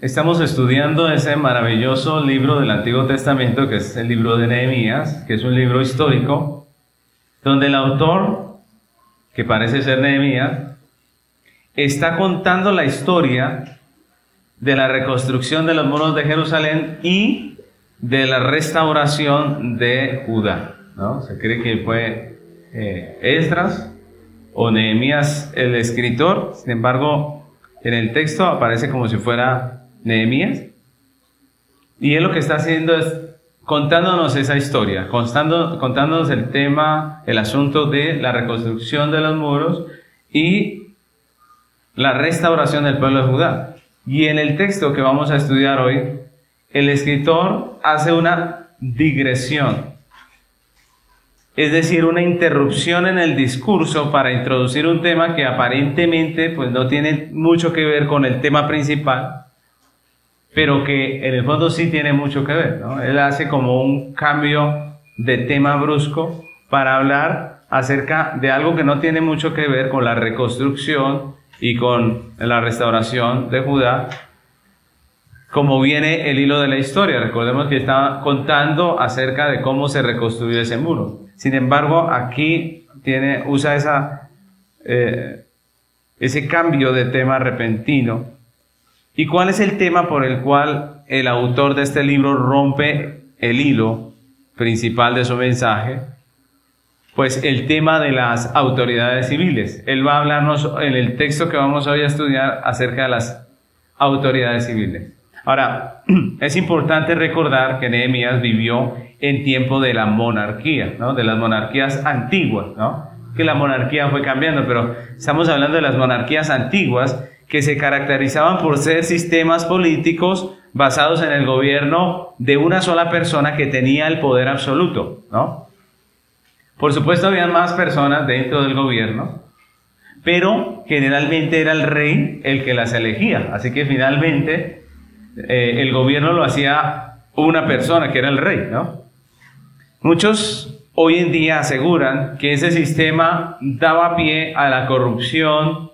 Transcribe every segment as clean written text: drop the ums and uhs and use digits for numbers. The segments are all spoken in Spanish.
Estamos estudiando ese maravilloso libro del Antiguo Testamento, que es el libro de Nehemías, que es un libro histórico, donde el autor, que parece ser Nehemías, está contando la historia de la reconstrucción de los muros de Jerusalén y de la restauración de Judá, ¿no? Se cree que fue Esdras o Nehemías el escritor. Sin embargo, en el texto aparece como si fuera Nehemías, y él lo que está haciendo es contándonos esa historia, contándonos el tema, el asunto de la reconstrucción de los muros y la restauración del pueblo de Judá. Y en el texto que vamos a estudiar hoy, el escritor hace una digresión, es decir, una interrupción en el discurso para introducir un tema que aparentemente pues no tiene mucho que ver con el tema principal, pero que en el fondo sí tiene mucho que ver, ¿no? Él hace como un cambio de tema brusco para hablar acerca de algo que no tiene mucho que ver con la reconstrucción y con la restauración de Judá, como viene el hilo de la historia. Recordemos que estaba contando acerca de cómo se reconstruyó ese muro. Sin embargo, aquí usa ese cambio de tema repentino. ¿Y cuál es el tema por el cual el autor de este libro rompe el hilo principal de su mensaje? Pues el tema de las autoridades civiles. Él va a hablarnos en el texto que vamos hoy a estudiar acerca de las autoridades civiles. Ahora, es importante recordar que Nehemías vivió en tiempo de la monarquía, ¿no? De las monarquías antiguas, ¿no? Que la monarquía fue cambiando, pero estamos hablando de las monarquías antiguas que se caracterizaban por ser sistemas políticos basados en el gobierno de una sola persona que tenía el poder absoluto, ¿no? Por supuesto, había más personas dentro del gobierno, pero generalmente era el rey el que las elegía. Así que finalmente el gobierno lo hacía una persona, que era el rey, ¿no? Muchos hoy en día aseguran que ese sistema daba pie a la corrupción,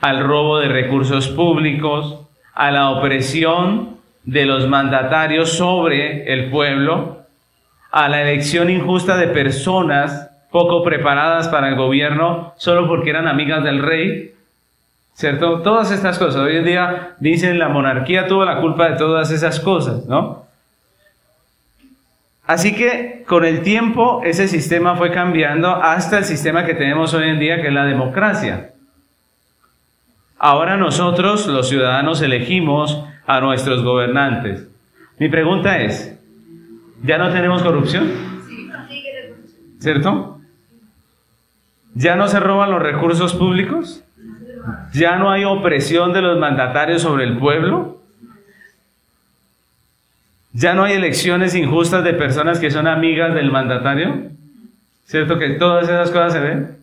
al robo de recursos públicos, a la opresión de los mandatarios sobre el pueblo, a la elección injusta de personas poco preparadas para el gobierno solo porque eran amigas del rey, ¿cierto? Todas estas cosas. Hoy en día dicen la monarquía tuvo la culpa de todas esas cosas, ¿no? Así que con el tiempo ese sistema fue cambiando hasta el sistema que tenemos hoy en día, que es la democracia. Ahora nosotros, los ciudadanos, elegimos a nuestros gobernantes. Mi pregunta es, ¿ya no tenemos corrupción? ¿Cierto? ¿Ya no se roban los recursos públicos? ¿Ya no hay opresión de los mandatarios sobre el pueblo? ¿Ya no hay elecciones injustas de personas que son amigas del mandatario? ¿Cierto que todas esas cosas se ven?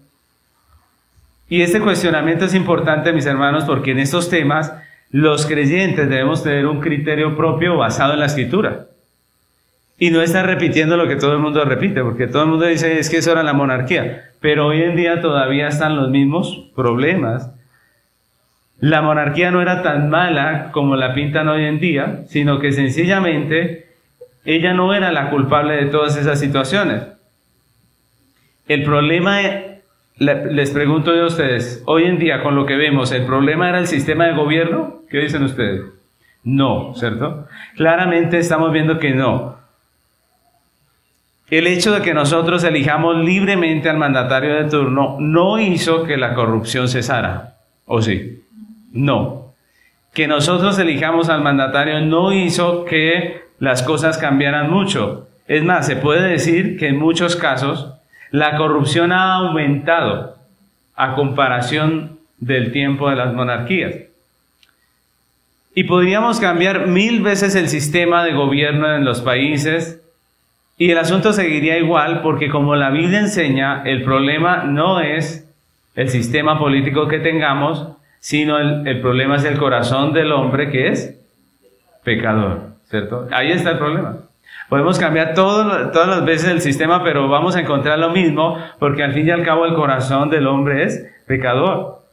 Y este cuestionamiento es importante, mis hermanos, porque en estos temas los creyentes debemos tener un criterio propio basado en la Escritura. Y no estar repitiendo lo que todo el mundo repite, porque todo el mundo dice es que eso era la monarquía. Pero hoy en día todavía están los mismos problemas. La monarquía no era tan mala como la pintan hoy en día, sino que sencillamente ella no era la culpable de todas esas situaciones. El problema, les pregunto yo a ustedes, hoy en día con lo que vemos, ¿el problema era el sistema de gobierno? ¿Qué dicen ustedes? No, ¿cierto? Claramente estamos viendo que no. El hecho de que nosotros elijamos libremente al mandatario de turno no hizo que la corrupción cesara, ¿o sí? No. Que nosotros elijamos al mandatario no hizo que las cosas cambiaran mucho. Es más, se puede decir que en muchos casos la corrupción ha aumentado a comparación del tiempo de las monarquías. Y podríamos cambiar 1000 veces el sistema de gobierno en los países y el asunto seguiría igual, porque como la Biblia enseña, el problema no es el sistema político que tengamos, sino el problema es el corazón del hombre, que es pecador, ¿cierto? Ahí está el problema. Podemos cambiar todas las veces el sistema, pero vamos a encontrar lo mismo, porque al fin y al cabo el corazón del hombre es pecador.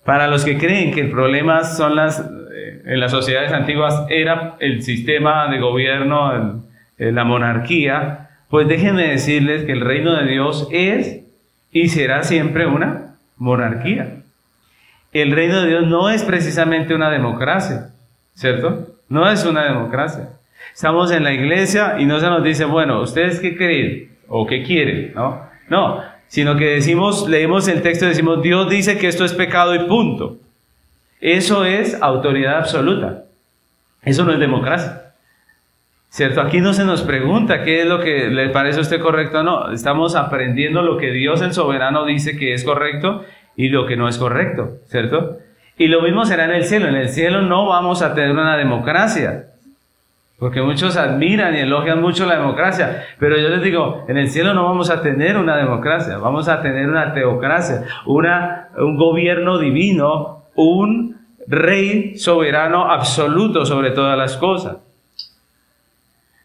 Para los que creen que el problema son en las sociedades antiguas era el sistema de gobierno, la monarquía, pues déjenme decirles que el reino de Dios es y será siempre una monarquía. El reino de Dios no es precisamente una democracia, ¿cierto? No es una democracia. Estamos en la iglesia y no se nos dice, bueno, ¿ustedes qué creen o qué quieren? No, sino que decimos, leemos el texto y decimos, Dios dice que esto es pecado y punto. Eso es autoridad absoluta. Eso no es democracia, ¿cierto? Aquí no se nos pregunta qué es lo que le parece a usted correcto o no. Estamos aprendiendo lo que Dios el soberano dice que es correcto y lo que no es correcto, ¿cierto? Y lo mismo será en el cielo. En el cielo no vamos a tener una democracia, porque muchos admiran y elogian mucho la democracia, pero yo les digo, en el cielo no vamos a tener una democracia, vamos a tener una teocracia, un gobierno divino, un rey soberano absoluto sobre todas las cosas.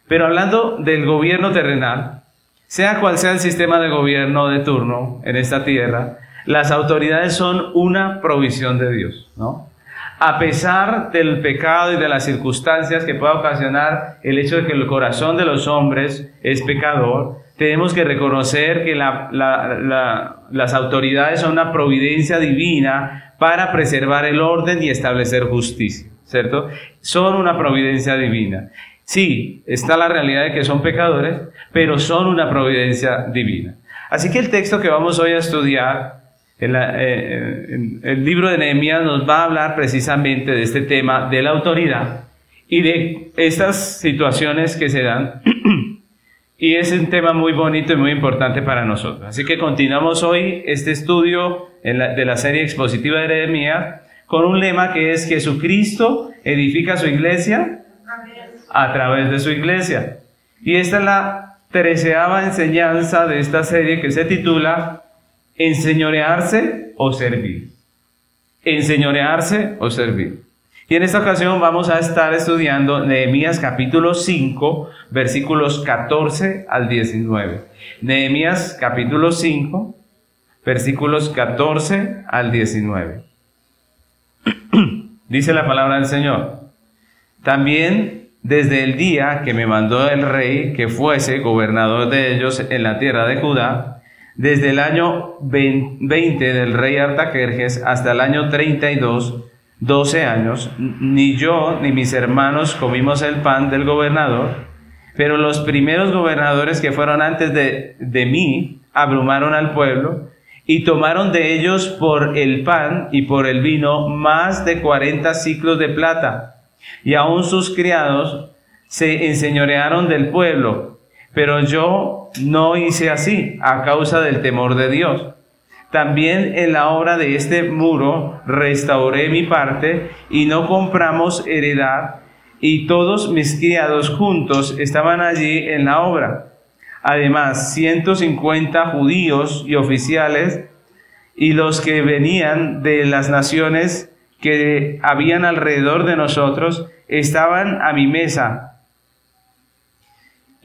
Pero hablando del gobierno terrenal, sea cual sea el sistema de gobierno de turno en esta tierra, las autoridades son una provisión de Dios, ¿no? A pesar del pecado y de las circunstancias que pueda ocasionar el hecho de que el corazón de los hombres es pecador, tenemos que reconocer que las autoridades son una providencia divina para preservar el orden y establecer justicia, ¿cierto? Son una providencia divina. Sí, está la realidad de que son pecadores, pero son una providencia divina. Así que el texto que vamos hoy a estudiar, el libro de Nehemías, nos va a hablar precisamente de este tema de la autoridad y de estas situaciones que se dan. Y es un tema muy bonito y muy importante para nosotros. Así que continuamos hoy este estudio de la serie expositiva de Nehemías con un lema que es: Jesucristo edifica su iglesia a través de su iglesia. Y esta es la 13ª enseñanza de esta serie, que se titula Enseñorearse o servir. Enseñorearse o servir. Y en esta ocasión vamos a estar estudiando Nehemías capítulo 5, versículos 14 al 19. Nehemías capítulo 5, versículos 14 al 19. Dice la palabra del Señor: También desde el día que me mandó el rey que fuese gobernador de ellos en la tierra de Judá, desde el año 20 del rey Artajerjes hasta el año 32, 12 años, ni yo ni mis hermanos comimos el pan del gobernador, pero los primeros gobernadores que fueron antes de mí abrumaron al pueblo y tomaron de ellos por el pan y por el vino más de 40 siclos de plata, y aun sus criados se enseñorearon del pueblo, pero yo no hice así a causa del temor de Dios. También en la obra de este muro restauré mi parte y no compramos heredad, y todos mis criados juntos estaban allí en la obra. Además, 150 judíos y oficiales y los que venían de las naciones que habían alrededor de nosotros estaban a mi mesa.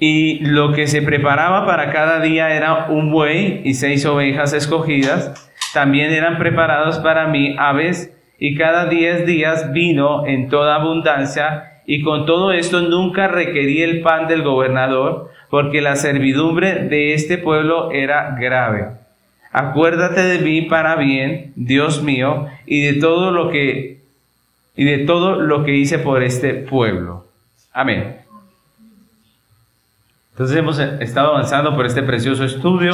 Y lo que se preparaba para cada día era un buey y 6 ovejas escogidas. También eran preparados para mí aves, y cada 10 días vino en toda abundancia. Y con todo esto nunca requerí el pan del gobernador, porque la servidumbre de este pueblo era grave. Acuérdate de mí para bien, Dios mío, y de todo lo que hice por este pueblo. Amén. Entonces hemos estado avanzando por este precioso estudio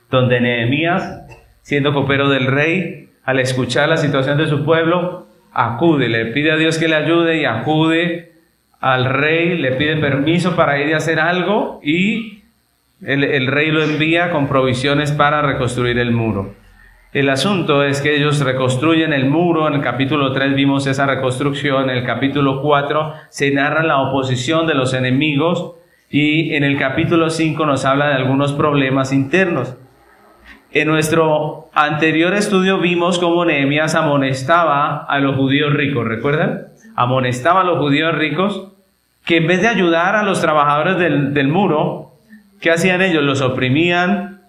donde Nehemías, siendo copero del rey, al escuchar la situación de su pueblo, acude, le pide a Dios que le ayude y acude al rey, le pide permiso para ir a hacer algo, y el rey lo envía con provisiones para reconstruir el muro. El asunto es que ellos reconstruyen el muro. En el capítulo 3 vimos esa reconstrucción. En el capítulo 4 se narra la oposición de los enemigos. Y en el capítulo 5 nos habla de algunos problemas internos. En nuestro anterior estudio vimos cómo Nehemías amonestaba a los judíos ricos, ¿recuerdan? Amonestaba a los judíos ricos que en vez de ayudar a los trabajadores del muro, ¿qué hacían ellos? Los oprimían,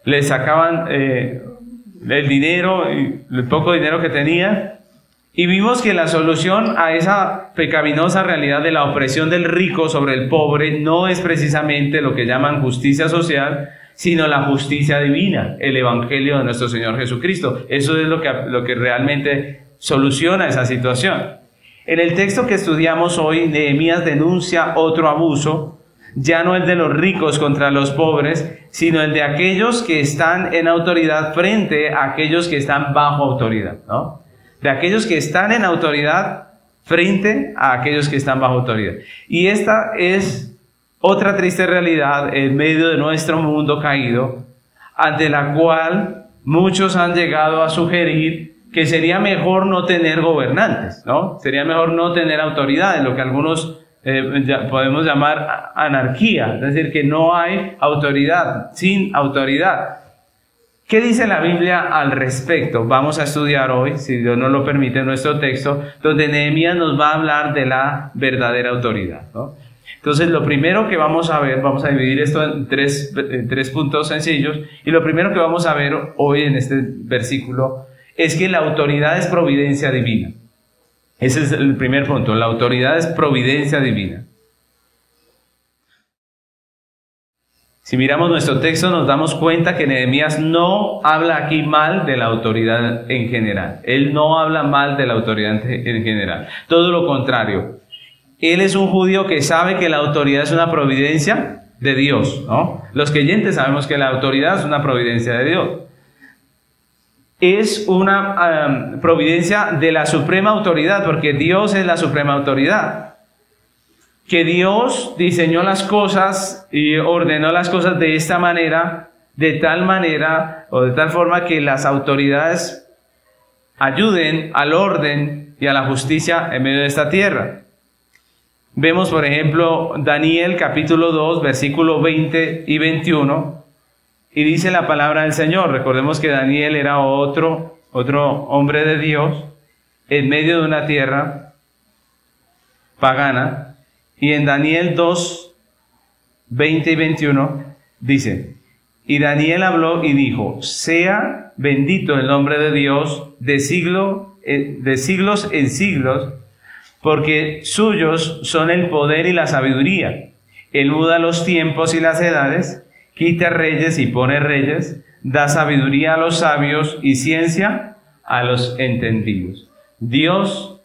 les sacaban el dinero, el poco dinero que tenían, Y vimos que la solución a esa pecaminosa realidad de la opresión del rico sobre el pobre no es precisamente lo que llaman justicia social, sino la justicia divina, el evangelio de nuestro Señor Jesucristo. Eso es lo que realmente soluciona esa situación. En el texto que estudiamos hoy, Nehemías denuncia otro abuso, ya no el de los ricos contra los pobres, sino el de aquellos que están en autoridad frente a aquellos que están bajo autoridad, ¿no? De aquellos que están en autoridad frente a aquellos que están bajo autoridad. Y esta es otra triste realidad en medio de nuestro mundo caído, ante la cual muchos han llegado a sugerir que sería mejor no tener gobernantes, ¿no? Sería mejor no tener autoridades, lo que algunos podemos llamar anarquía, es decir, que no hay autoridad, sin autoridad. ¿Qué dice la Biblia al respecto? Vamos a estudiar hoy, si Dios nos lo permite, nuestro texto, donde Nehemías nos va a hablar de la verdadera autoridad, ¿no? Entonces, lo primero que vamos a ver, vamos a dividir esto en tres puntos sencillos, y lo primero que vamos a ver hoy en este versículo es que la autoridad es providencia divina. Ese es el primer punto, la autoridad es providencia divina. Si miramos nuestro texto nos damos cuenta que Nehemías no habla aquí mal de la autoridad en general. Él no habla mal de la autoridad en general. Todo lo contrario. Él es un judío que sabe que la autoridad es una providencia de Dios, ¿no? Los creyentes sabemos que la autoridad es una providencia de Dios. Es una providencia de la suprema autoridad, porque Dios es la suprema autoridad. Que Dios diseñó las cosas y ordenó las cosas de esta manera, de tal manera o de tal forma que las autoridades ayuden al orden y a la justicia en medio de esta tierra. Vemos, por ejemplo, Daniel capítulo 2, versículo 20 y 21, y dice la palabra del Señor. Recordemos que Daniel era otro hombre de Dios en medio de una tierra pagana. Y en Daniel 2, 20 y 21 dice: y Daniel habló y dijo: sea bendito el nombre de Dios de siglos en siglos, porque suyos son el poder y la sabiduría. Él muda los tiempos y las edades, quita reyes y pone reyes, da sabiduría a los sabios y ciencia a los entendidos. Dios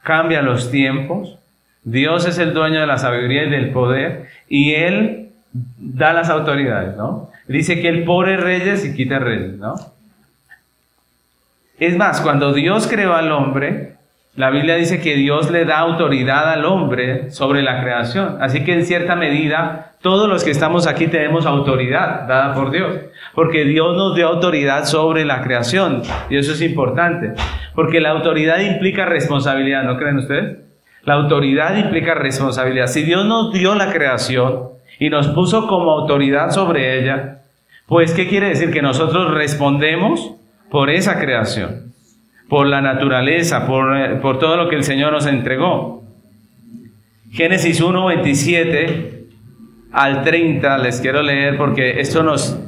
cambia los tiempos. Dios es el dueño de la sabiduría y del poder, y Él da las autoridades, ¿no? Dice que Él pone reyes y quita reyes, ¿no? Es más, cuando Dios creó al hombre, la Biblia dice que Dios le da autoridad al hombre sobre la creación. Así que en cierta medida, todos los que estamos aquí tenemos autoridad dada por Dios, porque Dios nos dio autoridad sobre la creación, y eso es importante, porque la autoridad implica responsabilidad, ¿no creen ustedes? La autoridad implica responsabilidad. Si Dios nos dio la creación y nos puso como autoridad sobre ella, pues ¿qué quiere decir? Que nosotros respondemos por esa creación, por la naturaleza, por todo lo que el Señor nos entregó. Génesis 1, 27 al 30, les quiero leer porque esto nos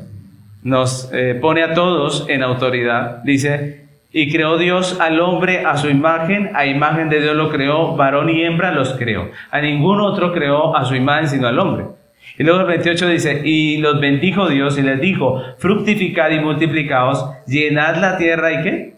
pone a todos en autoridad. Dice: y creó Dios al hombre a su imagen, a imagen de Dios lo creó, varón y hembra los creó. A ningún otro creó a su imagen sino al hombre. Y luego el 28 dice: y los bendijo Dios y les dijo: fructificad y multiplicaos, llenad la tierra y ¿qué?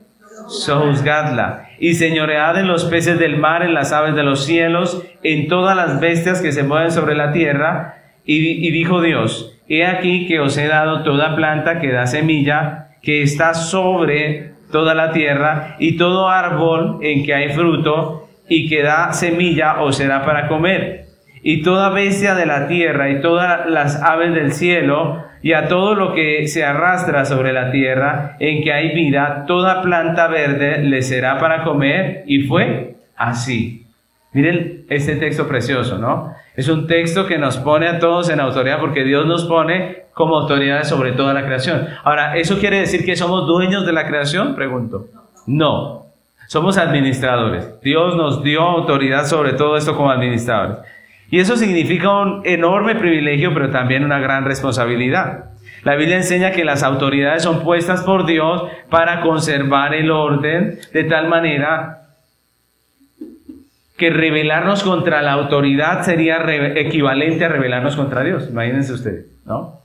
Sojuzgadla, y señoread en los peces del mar, en las aves de los cielos, en todas las bestias que se mueven sobre la tierra. Y dijo Dios: he aquí que os he dado toda planta que da semilla, que está sobre toda la tierra, y todo árbol en que hay fruto y que da semilla os será para comer, y toda bestia de la tierra y todas las aves del cielo, y a todo lo que se arrastra sobre la tierra en que hay vida, toda planta verde le será para comer. Y fue así. Miren este texto precioso, ¿no? Es un texto que nos pone a todos en autoridad, porque Dios nos pone como autoridades sobre toda la creación. Ahora, ¿eso quiere decir que somos dueños de la creación? Pregunto. No. Somos administradores. Dios nos dio autoridad sobre todo esto como administradores. Y eso significa un enorme privilegio, pero también una gran responsabilidad. La Biblia enseña que las autoridades son puestas por Dios para conservar el orden, de tal manera que rebelarnos contra la autoridad sería equivalente a rebelarnos contra Dios. Imagínense ustedes, ¿no?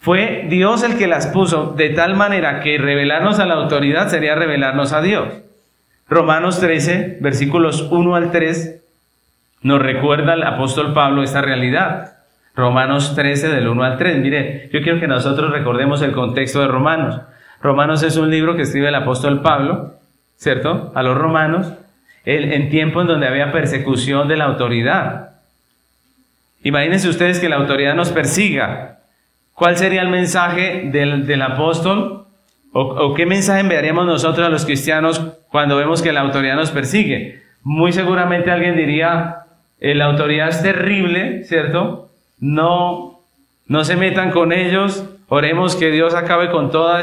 Fue Dios el que las puso de tal manera que rebelarnos a la autoridad sería rebelarnos a Dios. Romanos 13, versículos 1 al 3, nos recuerda el apóstol Pablo esta realidad. Romanos 13, del 1 al 3. Mire, yo quiero que nosotros recordemos el contexto de Romanos. Romanos es un libro que escribe el apóstol Pablo, ¿cierto? A los romanos, en tiempo en donde había persecución de la autoridad. Imagínense ustedes que la autoridad nos persiga. ¿Cuál sería el mensaje del apóstol? ¿O qué mensaje enviaríamos nosotros a los cristianos cuando vemos que la autoridad nos persigue? Muy seguramente alguien diría, la autoridad es terrible, ¿cierto? No se metan con ellos, oremos que Dios acabe con todo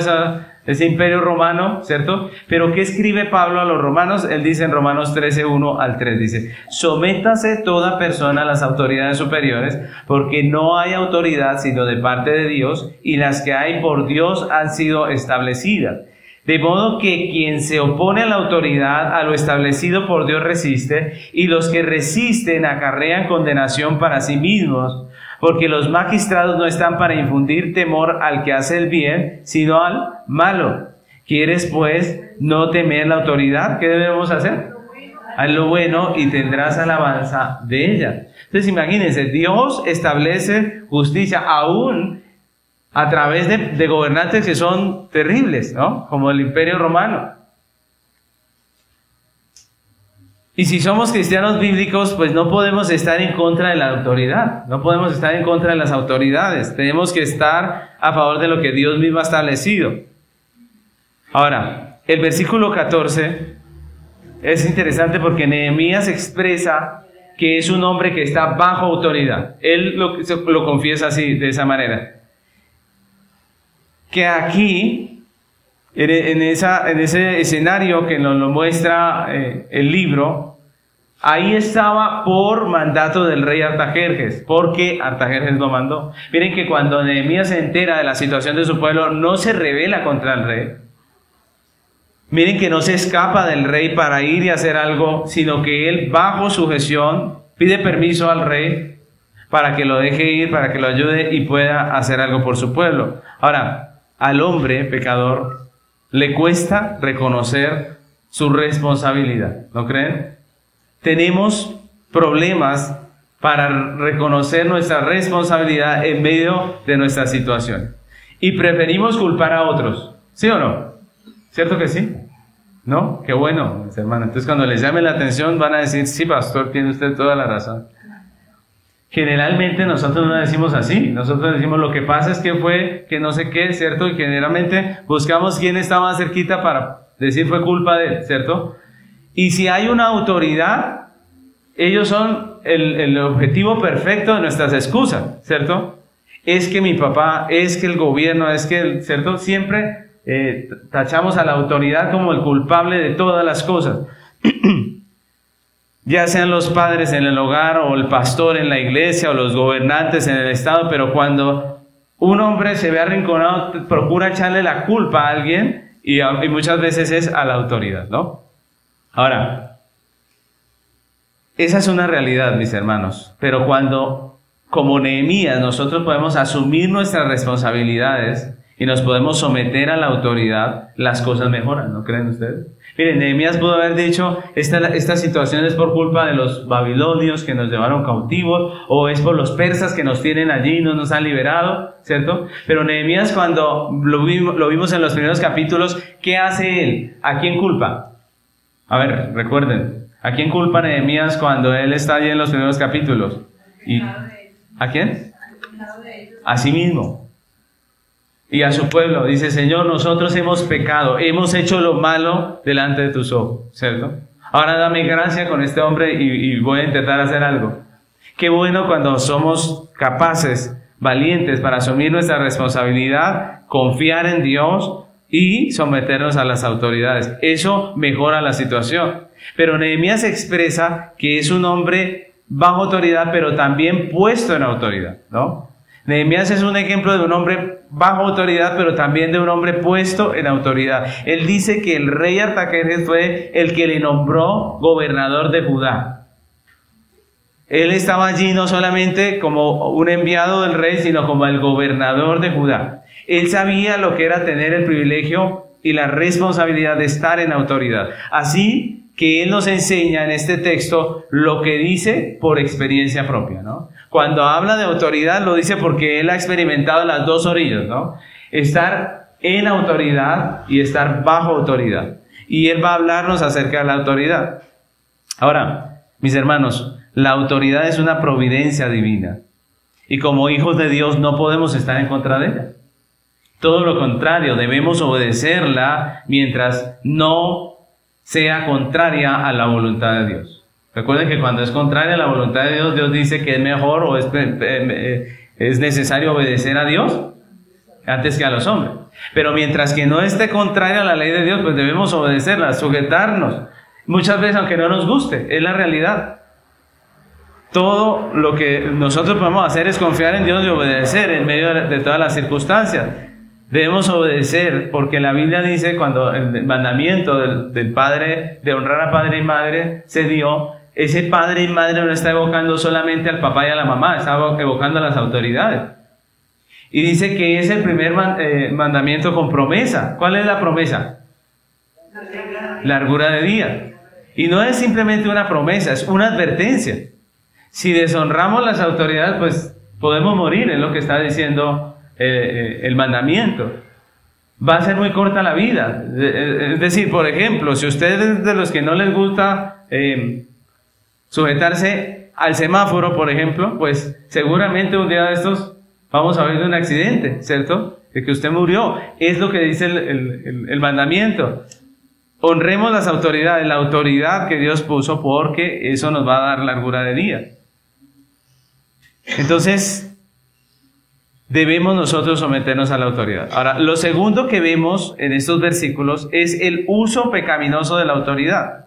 ese imperio romano, ¿cierto? Pero ¿qué escribe Pablo a los romanos? Él dice en Romanos 13, 1 al 3, dice, sométase toda persona a las autoridades superiores, porque no hay autoridad sino de parte de Dios, y las que hay por Dios han sido establecidas. De modo que quien se opone a la autoridad, a lo establecido por Dios resiste, y los que resisten acarrean condenación para sí mismos, porque los magistrados no están para infundir temor al que hace el bien, sino al malo. ¿Quieres, pues, no temer la autoridad? ¿Qué debemos hacer? Haz lo bueno y tendrás alabanza de ella. Entonces, imagínense, Dios establece justicia aún a través de gobernantes que son terribles, ¿no? Como el Imperio Romano. Y si somos cristianos bíblicos, pues no podemos estar en contra de la autoridad, no podemos estar en contra de las autoridades, tenemos que estar a favor de lo que Dios mismo ha establecido. Ahora, el versículo 14 es interesante porque Nehemías expresa que es un hombre que está bajo autoridad. Él lo confiesa así, de esa manera. Que aquí, en ese escenario que nos lo muestra el libro, ahí estaba por mandato del rey Artajerjes, porque Artajerjes lo mandó. Miren que cuando Nehemías se entera de la situación de su pueblo, no se rebela contra el rey. Miren que no se escapa del rey para ir y hacer algo, sino que él, bajo sujeción, pide permiso al rey para que lo deje ir, para que lo ayude y pueda hacer algo por su pueblo. Ahora, al hombre pecador le cuesta reconocer su responsabilidad, ¿no creen? Tenemos problemas para reconocer nuestra responsabilidad en medio de nuestra situación. Y preferimos culpar a otros, ¿sí o no? ¿Cierto que sí? ¿No? Qué bueno, mis hermanos. Entonces cuando les llame la atención van a decir, sí, pastor, tiene usted toda la razón. Generalmente nosotros no decimos así, nosotros decimos lo que pasa es que fue, que no sé qué, ¿cierto? Y generalmente buscamos quién está más cerquita para decir fue culpa de él, ¿cierto? Y si hay una autoridad, ellos son el objetivo perfecto de nuestras excusas, ¿cierto? Es que mi papá, es que el gobierno, es que, ¿cierto? Siempre tachamos a la autoridad como el culpable de todas las cosas. Ya sean los padres en el hogar o el pastor en la iglesia o los gobernantes en el estado, pero cuando un hombre se ve arrinconado, procura echarle la culpa a alguien y muchas veces es a la autoridad, ¿no? Ahora, esa es una realidad, mis hermanos, pero cuando, como Nehemías, nosotros podemos asumir nuestras responsabilidades y nos podemos someter a la autoridad, las cosas mejoran, ¿no creen ustedes? Miren, Nehemías pudo haber dicho, esta situación es por culpa de los babilonios que nos llevaron cautivos, o es por los persas que nos tienen allí y no nos han liberado, ¿cierto? Pero Nehemías, cuando lo vimos en los primeros capítulos, ¿qué hace él? ¿A quién culpa? A ver, recuerden, ¿a quién culpa Nehemías cuando él está allí en los primeros capítulos? ¿A quién? A sí mismo. Y a su pueblo, dice, Señor, nosotros hemos pecado, hemos hecho lo malo delante de tus ojos, ¿cierto? Ahora dame gracia con este hombre y voy a intentar hacer algo. Qué bueno cuando somos capaces, valientes para asumir nuestra responsabilidad, confiar en Dios y someternos a las autoridades. Eso mejora la situación. Pero Nehemías expresa que es un hombre bajo autoridad, pero también puesto en autoridad, ¿no? Nehemías es un ejemplo de un hombre bajo autoridad, pero también de un hombre puesto en autoridad. Él dice que el rey Artajerjes fue el que le nombró gobernador de Judá. Él estaba allí no solamente como un enviado del rey, sino como el gobernador de Judá. Él sabía lo que era tener el privilegio y la responsabilidad de estar en autoridad. Así que él nos enseña en este texto lo que dice por experiencia propia, ¿no? Cuando habla de autoridad lo dice porque él ha experimentado las dos orillas, ¿no? Estar en autoridad y estar bajo autoridad. Y él va a hablarnos acerca de la autoridad. Ahora, mis hermanos, la autoridad es una providencia divina. Y como hijos de Dios no podemos estar en contra de ella. Todo lo contrario, debemos obedecerla mientras no sea contraria a la voluntad de Dios. Recuerden que cuando es contraria a la voluntad de Dios, Dios dice que es mejor o es necesario obedecer a Dios antes que a los hombres. Pero mientras que no esté contraria a la ley de Dios, pues debemos obedecerla, sujetarnos. Muchas veces, aunque no nos guste, es la realidad. Todo lo que nosotros podemos hacer es confiar en Dios y obedecer en medio de todas las circunstancias. Debemos obedecer porque la Biblia dice cuando el mandamiento del padre, de honrar a padre y madre, se dio, ese padre y madre no está evocando solamente al papá y a la mamá, está evocando a las autoridades. Y dice que es el primer mandamiento con promesa. ¿Cuál es la promesa? Largura de día. Y no es simplemente una promesa, es una advertencia. Si deshonramos las autoridades, pues podemos morir, es lo que está diciendo el mandamiento. Va a ser muy corta la vida. Es decir, por ejemplo, si usted es de los que no les gusta sujetarse al semáforo, por ejemplo, pues seguramente un día de estos vamos a ver de un accidente, ¿cierto? De que usted murió. Es lo que dice el mandamiento. Honremos las autoridades, la autoridad que Dios puso, porque eso nos va a dar largura de día. Entonces, debemos nosotros someternos a la autoridad. Ahora, lo segundo que vemos en estos versículos es el uso pecaminoso de la autoridad.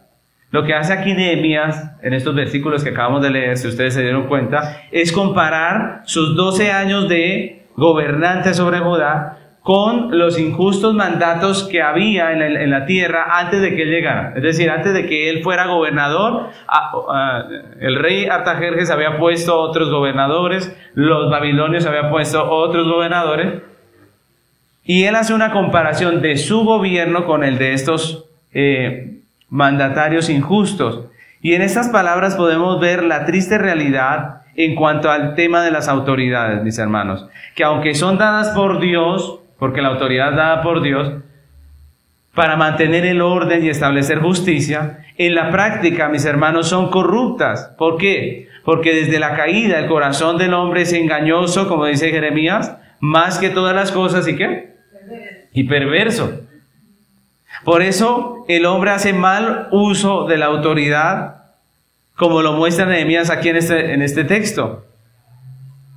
Lo que hace aquí Nehemías, en estos versículos que acabamos de leer, si ustedes se dieron cuenta, es comparar sus 12 años de gobernante sobre Judá con los injustos mandatos que había en la tierra antes de que él llegara. Es decir, antes de que él fuera gobernador, el rey Artajerjes había puesto otros gobernadores, los babilonios habían puesto otros gobernadores, y él hace una comparación de su gobierno con el de estos mandatarios injustos. Y en estas palabras podemos ver la triste realidad en cuanto al tema de las autoridades, mis hermanos, que aunque son dadas por Dios, porque la autoridad dada por Dios, para mantener el orden y establecer justicia, en la práctica, mis hermanos, son corruptas. ¿Por qué? Porque desde la caída el corazón del hombre es engañoso, como dice Jeremías, más que todas las cosas, ¿y qué? Y perverso. Por eso el hombre hace mal uso de la autoridad, como lo muestra Nehemías aquí en este texto.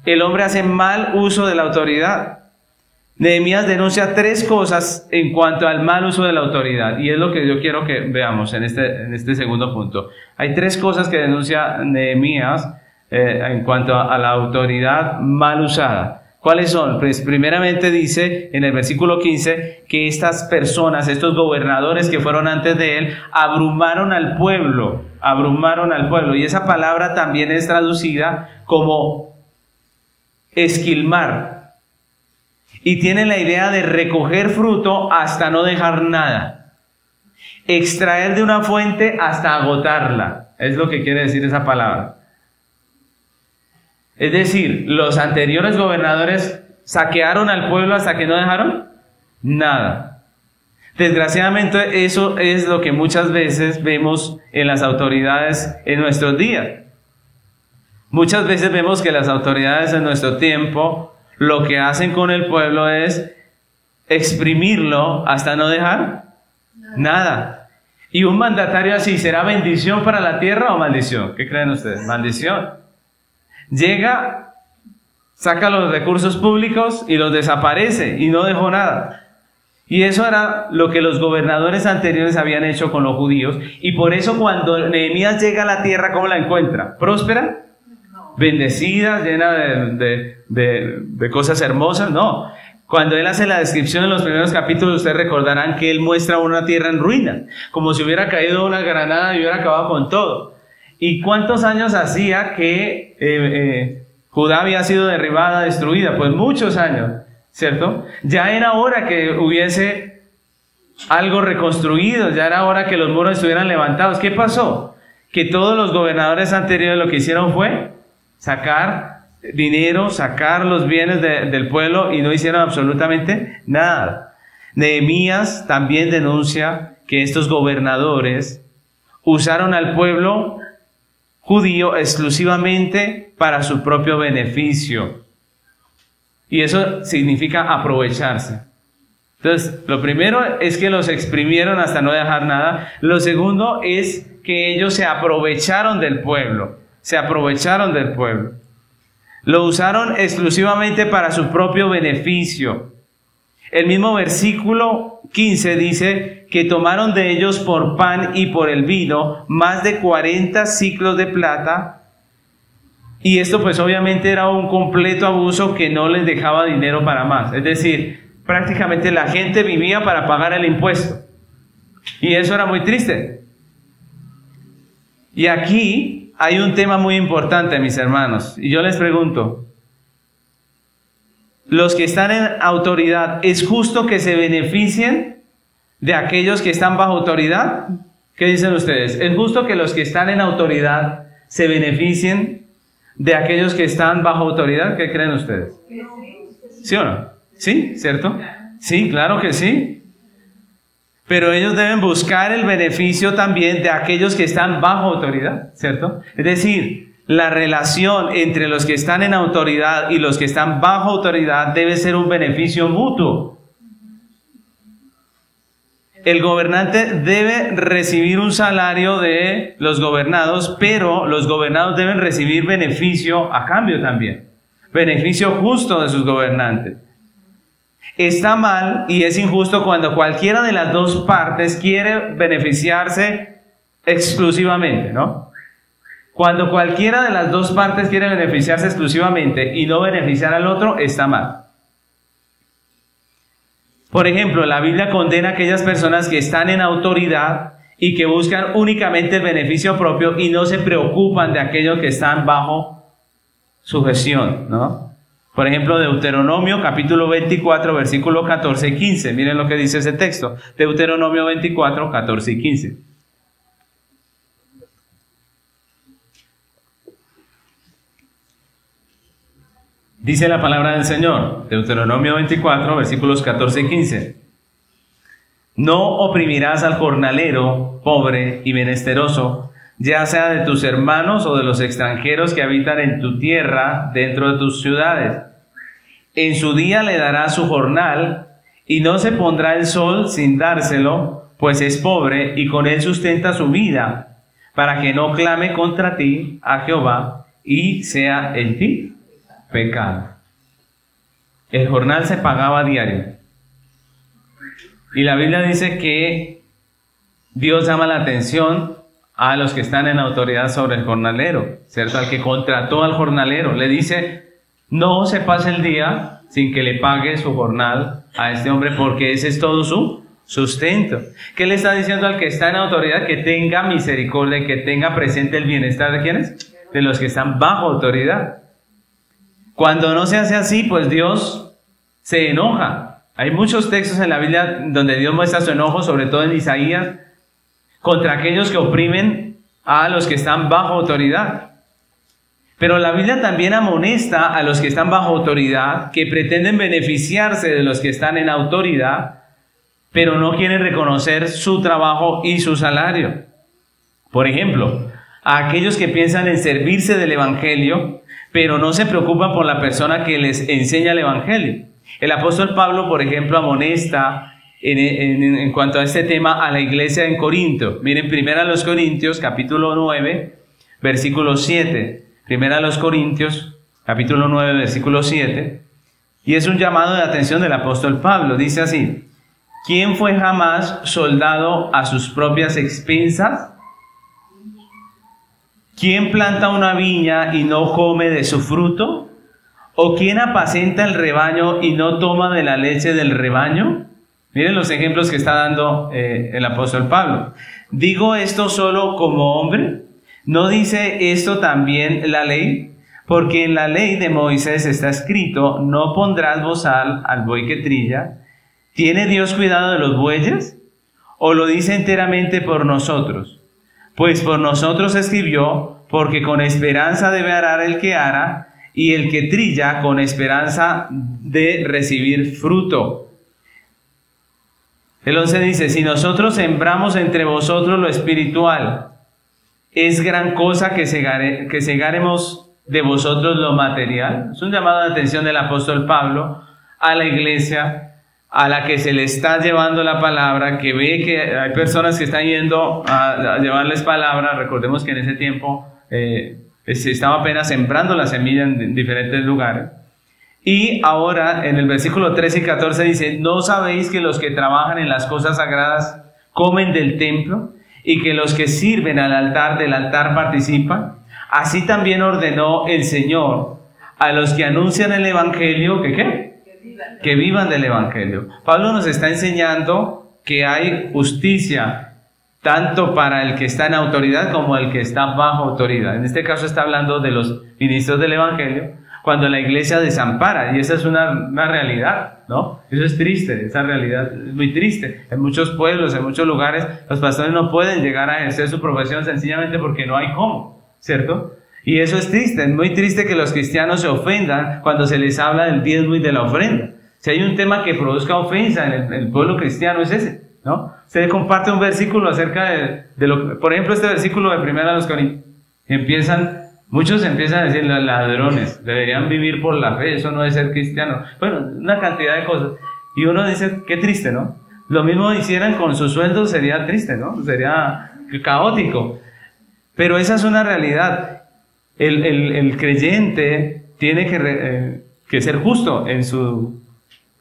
El hombre hace mal uso de la autoridad. Nehemías denuncia 3 cosas en cuanto al mal uso de la autoridad, y es lo que yo quiero que veamos en este segundo punto. Hay 3 cosas que denuncia Nehemías en cuanto a la autoridad mal usada. ¿Cuáles son? Pues primeramente dice en el versículo 15 que estas personas, estos gobernadores que fueron antes de él, abrumaron al pueblo, y esa palabra también es traducida como esquilmar. Y tiene la idea de recoger fruto hasta no dejar nada. Extraer de una fuente hasta agotarla. Es lo que quiere decir esa palabra. Es decir, los anteriores gobernadores saquearon al pueblo hasta que no dejaron nada. Desgraciadamente eso es lo que muchas veces vemos en las autoridades en nuestros días. Muchas veces vemos que las autoridades en nuestro tiempo lo que hacen con el pueblo es exprimirlo hasta no dejar nada. Y un mandatario así, ¿será bendición para la tierra o maldición? ¿Qué creen ustedes? Maldición. Llega, saca los recursos públicos y los desaparece y no dejó nada. Y eso era lo que los gobernadores anteriores habían hecho con los judíos. Y por eso cuando Nehemías llega a la tierra, ¿cómo la encuentra? ¿Próspera? bendecida, llena de cosas hermosas, no. Cuando él hace la descripción en los primeros capítulos, ustedes recordarán que él muestra una tierra en ruina, como si hubiera caído una granada y hubiera acabado con todo. ¿Y cuántos años hacía que Judá había sido derribada, destruida? Pues muchos años, ¿cierto? Ya era hora que hubiese algo reconstruido, ya era hora que los muros estuvieran levantados. ¿Qué pasó? Que todos los gobernadores anteriores lo que hicieron fue sacar dinero, sacar los bienes del pueblo y no hicieron absolutamente nada. Nehemías también denuncia que estos gobernadores usaron al pueblo judío exclusivamente para su propio beneficio. Y eso significa aprovecharse. Entonces, lo primero es que los exprimieron hasta no dejar nada. Lo segundo es que ellos se aprovecharon del pueblo. Se aprovecharon del pueblo. Lo usaron exclusivamente para su propio beneficio. El mismo versículo 15 dice que tomaron de ellos por pan y por el vino más de 40 siclos de plata. Y esto pues obviamente era un completo abuso que no les dejaba dinero para más. Es decir, prácticamente la gente vivía para pagar el impuesto. Y eso era muy triste. Y aquí hay un tema muy importante, mis hermanos. Y yo les pregunto, los que están en autoridad, ¿es justo que se beneficien de aquellos que están bajo autoridad? ¿Qué dicen ustedes? ¿Es justo que los que están en autoridad se beneficien de aquellos que están bajo autoridad? ¿Qué creen ustedes? ¿Sí o no? ¿Sí? ¿Cierto? Sí, claro que sí. Pero ellos deben buscar el beneficio también de aquellos que están bajo autoridad, ¿cierto? Es decir, la relación entre los que están en autoridad y los que están bajo autoridad debe ser un beneficio mutuo. El gobernante debe recibir un salario de los gobernados, pero los gobernados deben recibir beneficio a cambio también. Beneficio justo de sus gobernantes. Está mal y es injusto cuando cualquiera de las dos partes quiere beneficiarse exclusivamente, ¿no? Cuando cualquiera de las dos partes quiere beneficiarse exclusivamente y no beneficiar al otro, está mal. Por ejemplo, la Biblia condena a aquellas personas que están en autoridad y que buscan únicamente el beneficio propio y no se preocupan de aquellos que están bajo su gestión, ¿no? Por ejemplo, Deuteronomio capítulo 24, versículo 14 y 15. Miren lo que dice ese texto. Deuteronomio 24, 14 y 15. Dice la palabra del Señor, Deuteronomio 24, versículos 14 y 15. No oprimirás al jornalero, pobre y menesteroso, ya sea de tus hermanos o de los extranjeros que habitan en tu tierra, dentro de tus ciudades. En su día le darás su jornal, y no se pondrá el sol sin dárselo, pues es pobre, y con él sustenta su vida, para que no clame contra ti a Jehová, y sea en ti pecado. El jornal se pagaba diario. Y la Biblia dice que Dios llama la atención a los que están en autoridad sobre el jornalero, ¿cierto? Al que contrató al jornalero. Le dice, no se pase el día sin que le pague su jornal a este hombre, porque ese es todo su sustento. ¿Qué le está diciendo al que está en autoridad? Que tenga misericordia, que tenga presente el bienestar de ¿quiénes? De los que están bajo autoridad. Cuando no se hace así, pues Dios se enoja. Hay muchos textos en la Biblia donde Dios muestra su enojo, sobre todo en Isaías, contra aquellos que oprimen a los que están bajo autoridad. Pero la Biblia también amonesta a los que están bajo autoridad, que pretenden beneficiarse de los que están en autoridad, pero no quieren reconocer su trabajo y su salario. Por ejemplo, a aquellos que piensan en servirse del Evangelio, pero no se preocupan por la persona que les enseña el Evangelio. El apóstol Pablo, por ejemplo, amonesta en cuanto a este tema a la iglesia en Corinto. Miren, 1 Corintios, capítulo 9, versículo 7. 1 Corintios, capítulo 9, versículo 7. Y es un llamado de atención del apóstol Pablo. Dice así: ¿quién fue jamás soldado a sus propias expensas? ¿quién planta una viña y no come de su fruto? ¿O quién apacenta el rebaño y no toma de la leche del rebaño? Miren los ejemplos que está dando el apóstol Pablo. ¿Digo esto solo como hombre? ¿No dice esto también la ley? Porque en la ley de Moisés está escrito, no pondrás bozal al buey que trilla. ¿Tiene Dios cuidado de los bueyes? ¿O lo dice enteramente por nosotros? Pues por nosotros escribió, porque con esperanza debe arar el que ara, y el que trilla con esperanza de recibir fruto. El 11 dice, si nosotros sembramos entre vosotros lo espiritual, ¿es gran cosa que segaremos de vosotros lo material? Es un llamado de atención del apóstol Pablo a la iglesia, a la que se le está llevando la palabra, que ve que hay personas que están yendo a llevarles palabra. Recordemos que en ese tiempo se estaba apenas sembrando la semilla en diferentes lugares. Y ahora en el versículo 13 y 14 dice, ¿no sabéis que los que trabajan en las cosas sagradas comen del templo y que los que sirven al altar del altar participan? Así también ordenó el Señor a los que anuncian el evangelio, ¿que qué? Que vivan del evangelio. Pablo nos está enseñando que hay justicia tanto para el que está en autoridad como el que está bajo autoridad. En este caso está hablando de los ministros del evangelio, cuando la iglesia desampara, y esa es una realidad, ¿no? Eso es triste, esa realidad es muy triste. En muchos pueblos, en muchos lugares, los pastores no pueden llegar a ejercer su profesión sencillamente porque no hay cómo, ¿cierto? Y eso es triste, es muy triste que los cristianos se ofendan cuando se les habla del diezmo y de la ofrenda. Si hay un tema que produzca ofensa en el pueblo cristiano es ese, ¿no? Se comparte un versículo acerca de lo que, por ejemplo, este versículo de 1 Corintios, muchos empiezan a decir, los ladrones deberían vivir por la fe, eso no es ser cristiano. Bueno, una cantidad de cosas. Y uno dice, qué triste, ¿no? Lo mismo hicieran con sus sueldos, sería triste, ¿no? Sería caótico. Pero esa es una realidad. El creyente tiene que ser justo en su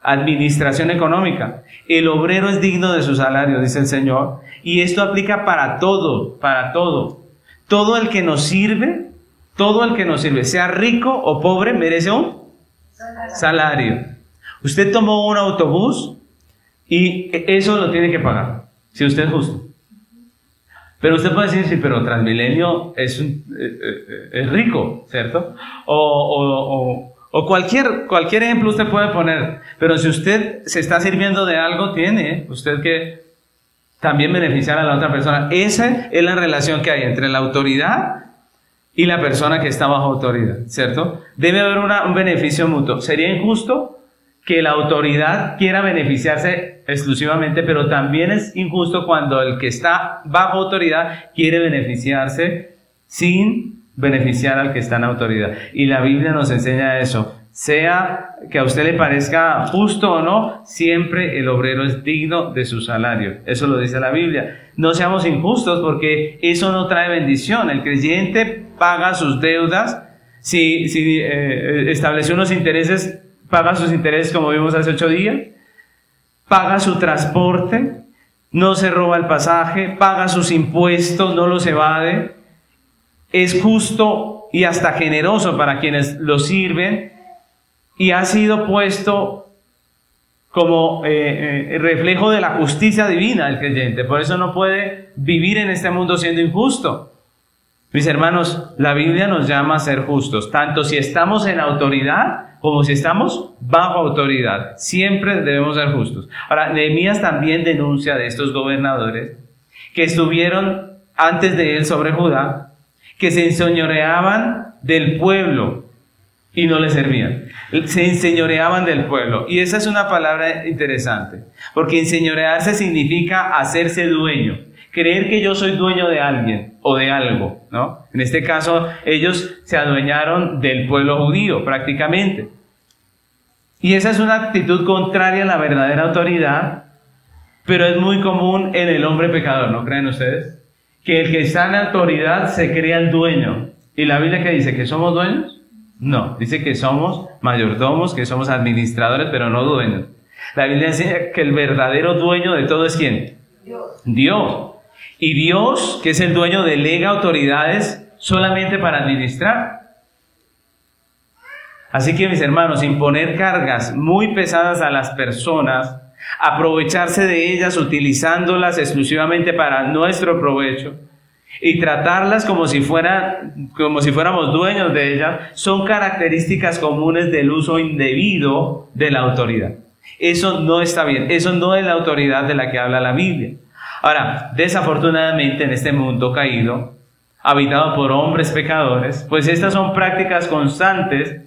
administración económica. El obrero es digno de su salario, dice el Señor. Y esto aplica para todo, para todo. Todo el que nos sirve, sea rico o pobre, merece un salario. Usted tomó un autobús y eso lo tiene que pagar, si usted es justo. Pero usted puede decir, sí, pero Transmilenio es rico, ¿cierto? O cualquier ejemplo usted puede poner. Pero si usted se está sirviendo de algo, tiene usted que también beneficiar a la otra persona. Esa es la relación que hay entre la autoridad y la persona que está bajo autoridad, ¿cierto? Debe haber un beneficio mutuo. Sería injusto que la autoridad quiera beneficiarse exclusivamente, pero también es injusto cuando el que está bajo autoridad quiere beneficiarse sin beneficiar al que está en autoridad. Y la Biblia nos enseña eso. Sea que a usted le parezca justo o no, siempre el obrero es digno de su salario. Eso lo dice la Biblia. No seamos injustos porque eso no trae bendición. El creyente paga sus deudas. Si estableció unos intereses, paga sus intereses como vimos hace 8 días. Paga su transporte. No se roba el pasaje. Paga sus impuestos, no los evade. Es justo y hasta generoso para quienes lo sirven. Y ha sido puesto como reflejo de la justicia divina del creyente. Por eso no puede vivir en este mundo siendo injusto. Mis hermanos, la Biblia nos llama a ser justos, tanto si estamos en autoridad como si estamos bajo autoridad. Siempre debemos ser justos. Ahora, Nehemías también denuncia de estos gobernadores que estuvieron antes de él sobre Judá, que se enseñoreaban del pueblo y no le servían. Se enseñoreaban del pueblo. Y esa es una palabra interesante, porque enseñorearse significa hacerse dueño, creer que yo soy dueño de alguien o de algo, ¿no? En este caso, ellos se adueñaron del pueblo judío prácticamente. Y esa es una actitud contraria a la verdadera autoridad, pero es muy común en el hombre pecador, ¿no creen ustedes? Que el que está en autoridad se crea el dueño. ¿Y la Biblia qué dice? ¿Que somos dueños? No, dice que somos mayordomos, que somos administradores, pero no dueños. La Biblia enseña que el verdadero dueño de todo es ¿quién? Dios. Y Dios, que es el dueño, delega autoridades solamente para administrar. Así que, mis hermanos, imponer cargas muy pesadas a las personas, aprovecharse de ellas utilizándolas exclusivamente para nuestro provecho y tratarlas como si fuéramos dueños de ellas, son características comunes del uso indebido de la autoridad. Eso no está bien, eso no es la autoridad de la que habla la Biblia. Ahora, desafortunadamente en este mundo caído, habitado por hombres pecadores, pues estas son prácticas constantes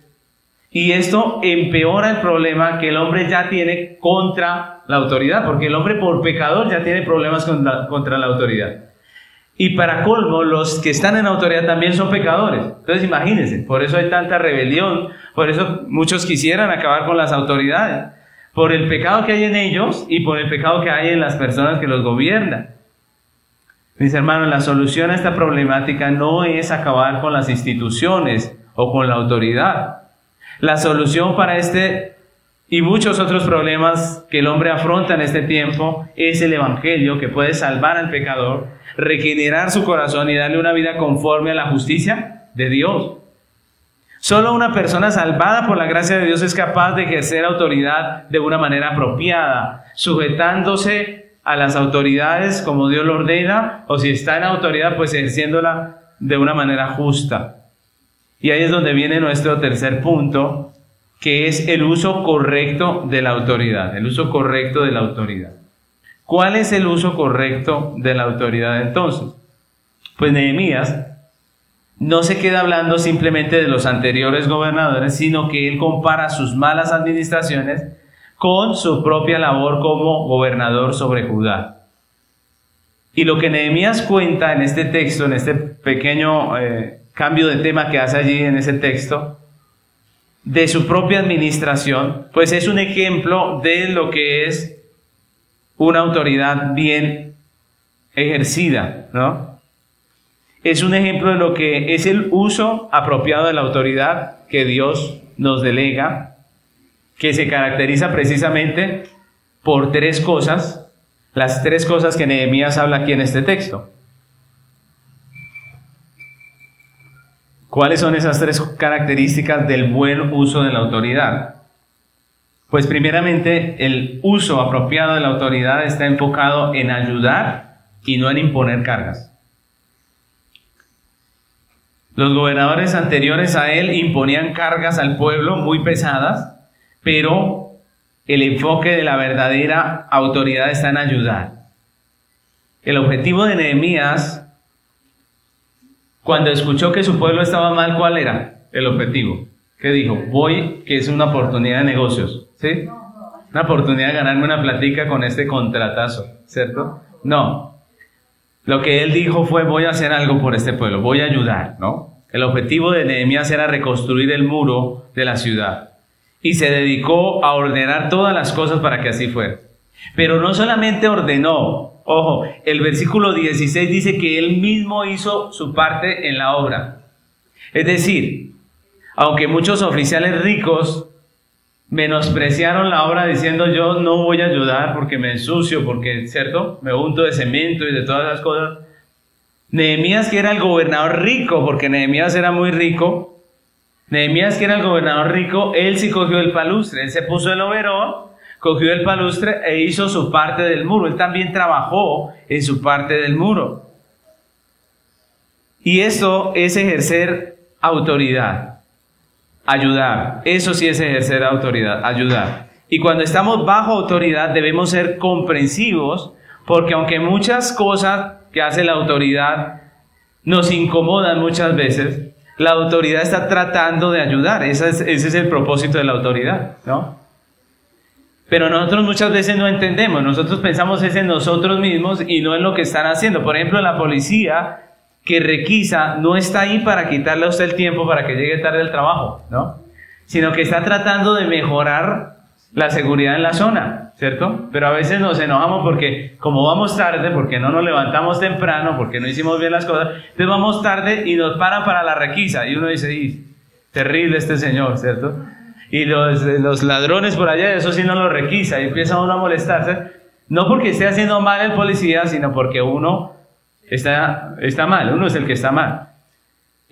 y esto empeora el problema que el hombre ya tiene contra la autoridad, porque el hombre por pecador ya tiene problemas contra la autoridad. Y para colmo, los que están en autoridad también son pecadores. Entonces imagínense, por eso hay tanta rebelión, por eso muchos quisieran acabar con las autoridades, por el pecado que hay en ellos y por el pecado que hay en las personas que los gobiernan. Mis hermanos, la solución a esta problemática no es acabar con las instituciones o con la autoridad. La solución para este y muchos otros problemas que el hombre afronta en este tiempo es el Evangelio, que puede salvar al pecador, regenerar su corazón y darle una vida conforme a la justicia de Dios. Solo una persona salvada por la gracia de Dios es capaz de ejercer autoridad de una manera apropiada, sujetándose a las autoridades como Dios lo ordena, o si está en autoridad, pues ejerciéndola de una manera justa. Y ahí es donde viene nuestro tercer punto, que es el uso correcto de la autoridad, el uso correcto de la autoridad. ¿Cuál es el uso correcto de la autoridad entonces? Pues Nehemías no se queda hablando simplemente de los anteriores gobernadores, sino que él compara sus malas administraciones con su propia labor como gobernador sobre Judá. Y lo que Nehemías cuenta en este texto, en este pequeño cambio de tema que hace allí en ese texto, de su propia administración, pues es un ejemplo de lo que es una autoridad bien ejercida, ¿no? Es un ejemplo de lo que es el uso apropiado de la autoridad que Dios nos delega, que se caracteriza precisamente por tres cosas, las tres cosas que Nehemías habla aquí en este texto. ¿Cuáles son esas tres características del buen uso de la autoridad? Pues primeramente, el uso apropiado de la autoridad está enfocado en ayudar y no en imponer cargas. Los gobernadores anteriores a él imponían cargas al pueblo muy pesadas, pero el enfoque de la verdadera autoridad está en ayudar. El objetivo de Nehemías, cuando escuchó que su pueblo estaba mal, ¿cuál era el objetivo? ¿Qué dijo? Que es una oportunidad de negocios, ¿sí? Una oportunidad de ganarme una platica con este contratazo, ¿cierto? No. Lo que él dijo fue, voy a hacer algo por este pueblo, voy a ayudar, ¿no? El objetivo de Nehemías era reconstruir el muro de la ciudad. Y se dedicó a ordenar todas las cosas para que así fuera. Pero no solamente ordenó, ojo, el versículo 16 dice que él mismo hizo su parte en la obra. Es decir, aunque muchos oficiales ricos menospreciaron la obra diciendo yo no voy a ayudar porque me ensucio, porque, ¿cierto? Me unto de cemento y de todas las cosas. Nehemías, que era el gobernador rico, porque Nehemías era muy rico, Nehemías, que era el gobernador rico, él sí cogió el palustre, él se puso el overol, cogió el palustre e hizo su parte del muro. Él también trabajó en su parte del muro. Y eso es ejercer autoridad, ayudar. Eso sí es ejercer autoridad, ayudar. Y cuando estamos bajo autoridad debemos ser comprensivos, porque aunque muchas cosas que hace la autoridad nos incomodan muchas veces, la autoridad está tratando de ayudar. Ese es el propósito de la autoridad, ¿no? Pero nosotros muchas veces no entendemos, nosotros pensamos es en nosotros mismos y no en lo que están haciendo. Por ejemplo, la policía que requisa no está ahí para quitarle a usted el tiempo para que llegue tarde al trabajo, ¿no? Sino que está tratando de mejorar la seguridad en la zona, ¿cierto? Pero a veces nos enojamos porque como vamos tarde, porque no nos levantamos temprano, porque no hicimos bien las cosas, entonces vamos tarde y nos paran para la requisa y uno dice, terrible este señor, ¿cierto? Y los ladrones por allá, eso sí no lo requisa y empieza uno a molestarse, no porque esté haciendo mal el policía, sino porque uno está mal, uno es el que está mal.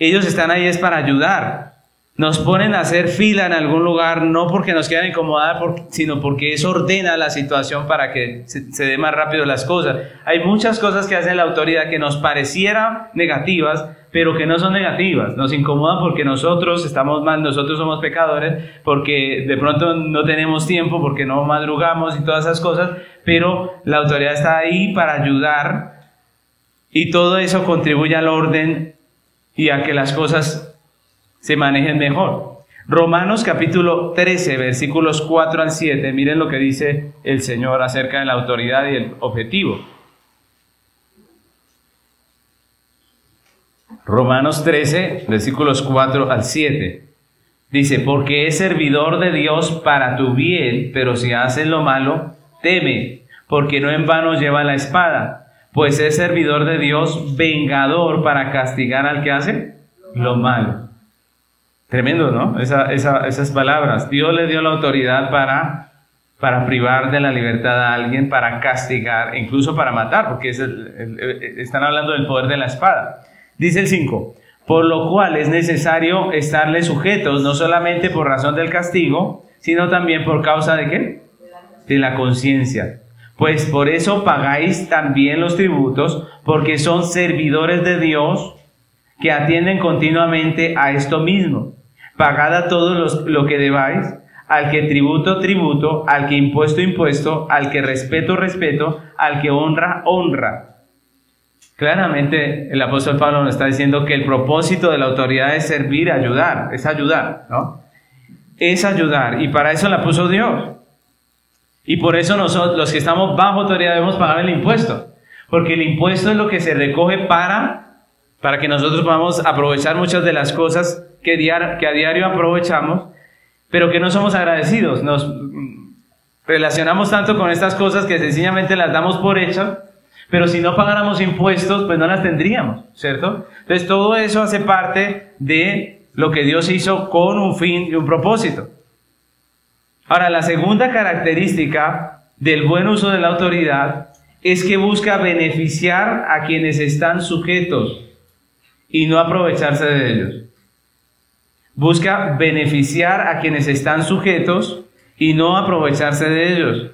Ellos están ahí es para ayudar. Nos ponen a hacer fila en algún lugar, no porque nos quieran incomodar, sino porque eso ordena la situación para que se dé más rápido las cosas. Hay muchas cosas que hace la autoridad que nos parecieran negativas, pero que no son negativas. Nos incomodan porque nosotros estamos mal, nosotros somos pecadores, porque de pronto no tenemos tiempo, porque no madrugamos y todas esas cosas, pero la autoridad está ahí para ayudar y todo eso contribuye al orden y a que las cosas se manejen mejor. Romanos capítulo 13, versículos 4 al 7, miren lo que dice el Señor acerca de la autoridad y el objetivo. Romanos 13, versículos 4 al 7. Dice, porque es servidor de Dios para tu bien, pero si haces lo malo, teme, porque no en vano lleva la espada, pues es servidor de Dios, vengador para castigar al que hace lo malo. Tremendo, ¿no? Esas palabras. Dios le dio la autoridad para privar de la libertad a alguien, para castigar, incluso para matar, porque están hablando del poder de la espada. Dice el 5, por lo cual es necesario estarle sujetos, no solamente por razón del castigo, sino también por causa de ¿qué? De la conciencia. Pues por eso pagáis también los tributos, porque son servidores de Dios que atienden continuamente a esto mismo. Pagad a todos lo que debáis, al que tributo, tributo, al que impuesto, impuesto, al que respeto, respeto, al que honra, honra. Claramente el apóstol Pablo nos está diciendo que el propósito de la autoridad es servir, ayudar, ¿no? Es ayudar, y para eso la puso Dios. Y por eso nosotros, los que estamos bajo autoridad, debemos pagar el impuesto, porque el impuesto es lo que se recoge para que nosotros podamos aprovechar muchas de las cosas que a diario aprovechamos, pero que no somos agradecidos. Nos relacionamos tanto con estas cosas que sencillamente las damos por hechas, pero si no pagáramos impuestos, pues no las tendríamos, ¿cierto? Entonces todo eso hace parte de lo que Dios hizo con un fin y un propósito. Ahora, la segunda característica del buen uso de la autoridad es que busca beneficiar a quienes están sujetos y no aprovecharse de ellos. Busca beneficiar a quienes están sujetos y no aprovecharse de ellos.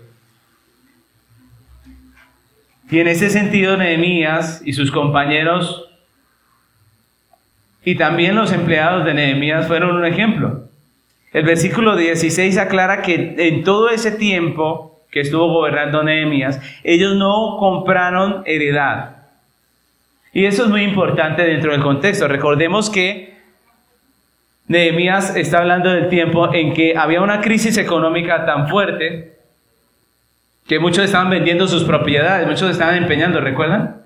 Y en ese sentido, Nehemías y sus compañeros y también los empleados de Nehemías fueron un ejemplo. El versículo 16 aclara que en todo ese tiempo que estuvo gobernando Nehemías, ellos no compraron heredad. Y eso es muy importante dentro del contexto. Recordemos que Nehemías está hablando del tiempo en que había una crisis económica tan fuerte que muchos estaban vendiendo sus propiedades, muchos estaban empeñando, ¿recuerdan?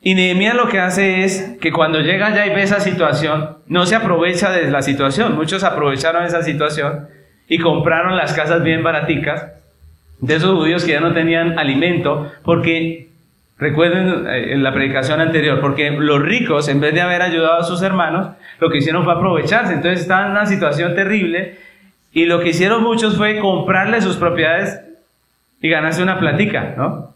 Y Nehemías lo que hace es que cuando llega allá y ve esa situación, no se aprovecha de la situación. Muchos aprovecharon esa situación y compraron las casas bien baraticas de esos judíos que ya no tenían alimento, porque, recuerden en la predicación anterior, porque los ricos, en vez de haber ayudado a sus hermanos, lo que hicieron fue aprovecharse. Entonces estaban en una situación terrible y lo que hicieron muchos fue comprarle sus propiedades y ganarse una platica, ¿no?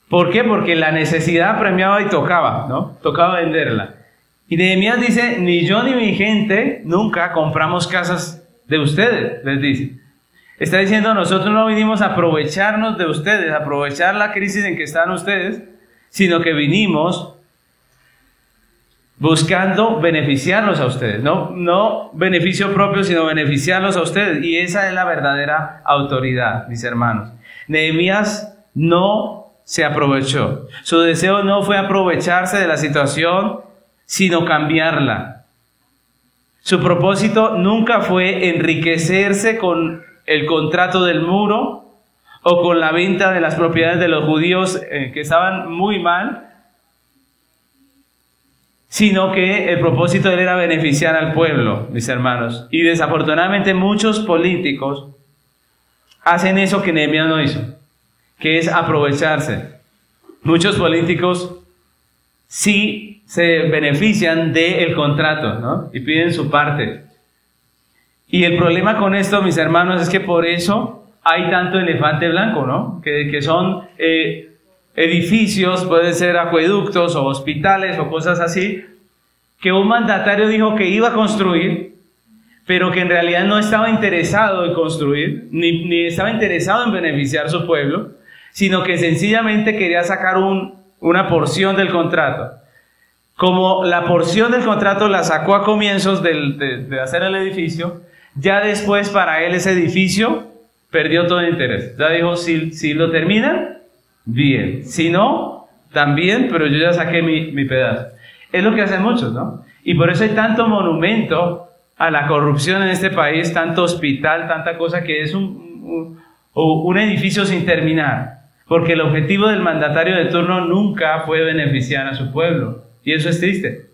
¿Por qué? Porque la necesidad premiaba y tocaba, ¿no? Tocaba venderla. Y Nehemías dice, ni yo ni mi gente nunca compramos casas de ustedes, les dice. Está diciendo, nosotros no vinimos a aprovecharnos de ustedes, a aprovechar la crisis en que están ustedes, sino que vinimos buscando beneficiarlos a ustedes. No beneficio propio, sino beneficiarlos a ustedes. Y esa es la verdadera autoridad, mis hermanos. Nehemías no se aprovechó. Su deseo no fue aprovecharse de la situación, sino cambiarla. Su propósito nunca fue enriquecerse con el contrato del muro o con la venta de las propiedades de los judíos que estaban muy mal, sino que el propósito de él era beneficiar al pueblo, mis hermanos. Y desafortunadamente muchos políticos hacen eso que Nehemías no hizo, que es aprovecharse. Muchos políticos sí se benefician del contrato, ¿no? Y piden su parte. Y el problema con esto, mis hermanos, es que por eso hay tanto elefante blanco, ¿no? Que son edificios, pueden ser acueductos o hospitales o cosas así, que un mandatario dijo que iba a construir, pero que en realidad no estaba interesado en construir, ni estaba interesado en beneficiar a su pueblo, sino que sencillamente quería sacar una porción del contrato. Como la porción del contrato la sacó a comienzos de hacer el edificio, ya después para él ese edificio perdió todo interés. Ya dijo, si lo terminan, bien. Si no, también, pero yo ya saqué mi pedazo. Es lo que hacen muchos, ¿no? Y por eso hay tanto monumento a la corrupción en este país, tanto hospital, tanta cosa que es un edificio sin terminar. Porque el objetivo del mandatario de turno nunca fue beneficiar a su pueblo. Y eso es triste.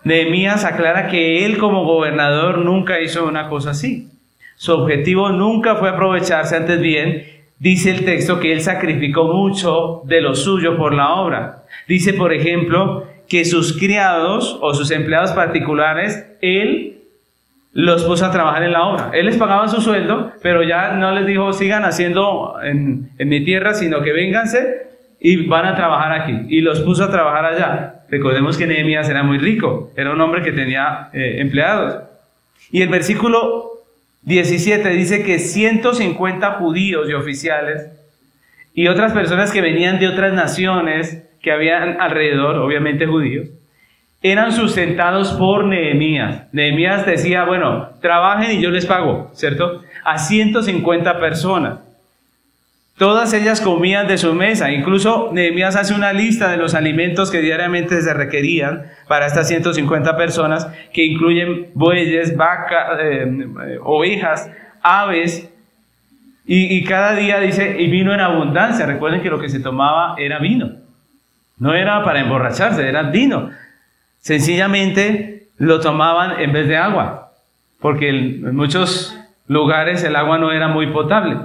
Nehemías aclara que él como gobernador nunca hizo una cosa así. Su objetivo nunca fue aprovecharse, antes bien, dice el texto que él sacrificó mucho de lo suyo por la obra. Dice, por ejemplo, que sus criados o sus empleados particulares, él los puso a trabajar en la obra. Él les pagaba su sueldo, pero ya no les dijo, sigan haciendo en mi tierra, sino que vénganse y van a trabajar aquí. Y los puso a trabajar allá. Recordemos que Nehemías era muy rico, era un hombre que tenía empleados. Y el versículo 17 dice que 150 judíos y oficiales y otras personas que venían de otras naciones que habían alrededor, obviamente judíos, eran sustentados por Nehemías. Nehemías decía, bueno, trabajen y yo les pago, ¿cierto? A 150 personas. Todas ellas comían de su mesa. Incluso Nehemías hace una lista de los alimentos que diariamente se requerían para estas 150 personas, que incluyen bueyes, vacas, ovejas, aves, y cada día dice, y vino en abundancia. Recuerden que lo que se tomaba era vino. No era para emborracharse, era vino. Sencillamente lo tomaban en vez de agua, porque en muchos lugares el agua no era muy potable.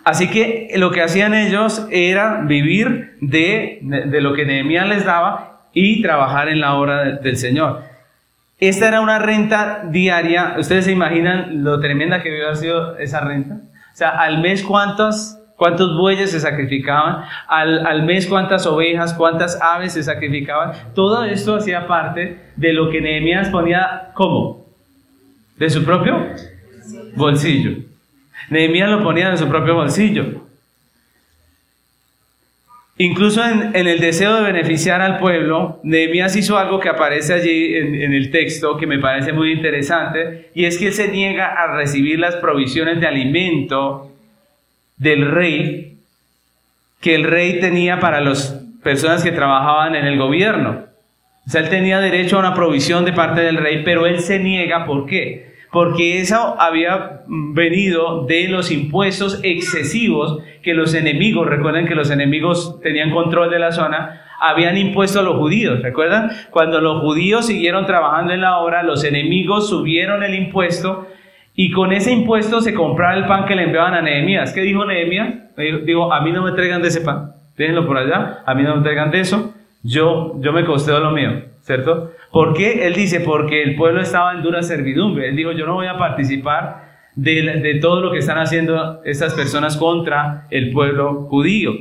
Así que lo que hacían ellos era vivir de lo que Nehemías les daba y trabajar en la obra del Señor. Esta era una renta diaria. ¿Ustedes se imaginan lo tremenda que hubiera sido esa renta? O sea, al mes cuántos bueyes se sacrificaban, al mes cuántas ovejas, cuántas aves se sacrificaban. Todo esto hacía parte de lo que Nehemías ponía, ¿cómo? ¿De su propio bolsillo? Nehemías lo ponía de su propio bolsillo. Incluso en el deseo de beneficiar al pueblo, Nehemías hizo algo que aparece allí en el texto que me parece muy interesante, y es que él se niega a recibir las provisiones de alimento del rey, que el rey tenía para las personas que trabajaban en el gobierno. O sea, él tenía derecho a una provisión de parte del rey, pero él se niega. ¿Por qué? Porque eso había venido de los impuestos excesivos que los enemigos, recuerden que los enemigos tenían control de la zona, habían impuesto a los judíos. ¿Recuerdan? Cuando los judíos siguieron trabajando en la obra, los enemigos subieron el impuesto, y con ese impuesto se compraba el pan que le enviaban a Nehemías. ¿Qué dijo Nehemías? Digo, a mí no me traigan de ese pan, déjenlo por allá, a mí no me traigan de eso, yo me costeo lo mío, ¿cierto? ¿Por qué? Él dice, porque el pueblo estaba en dura servidumbre. Él dijo, yo no voy a participar de todo lo que están haciendo estas personas contra el pueblo judío.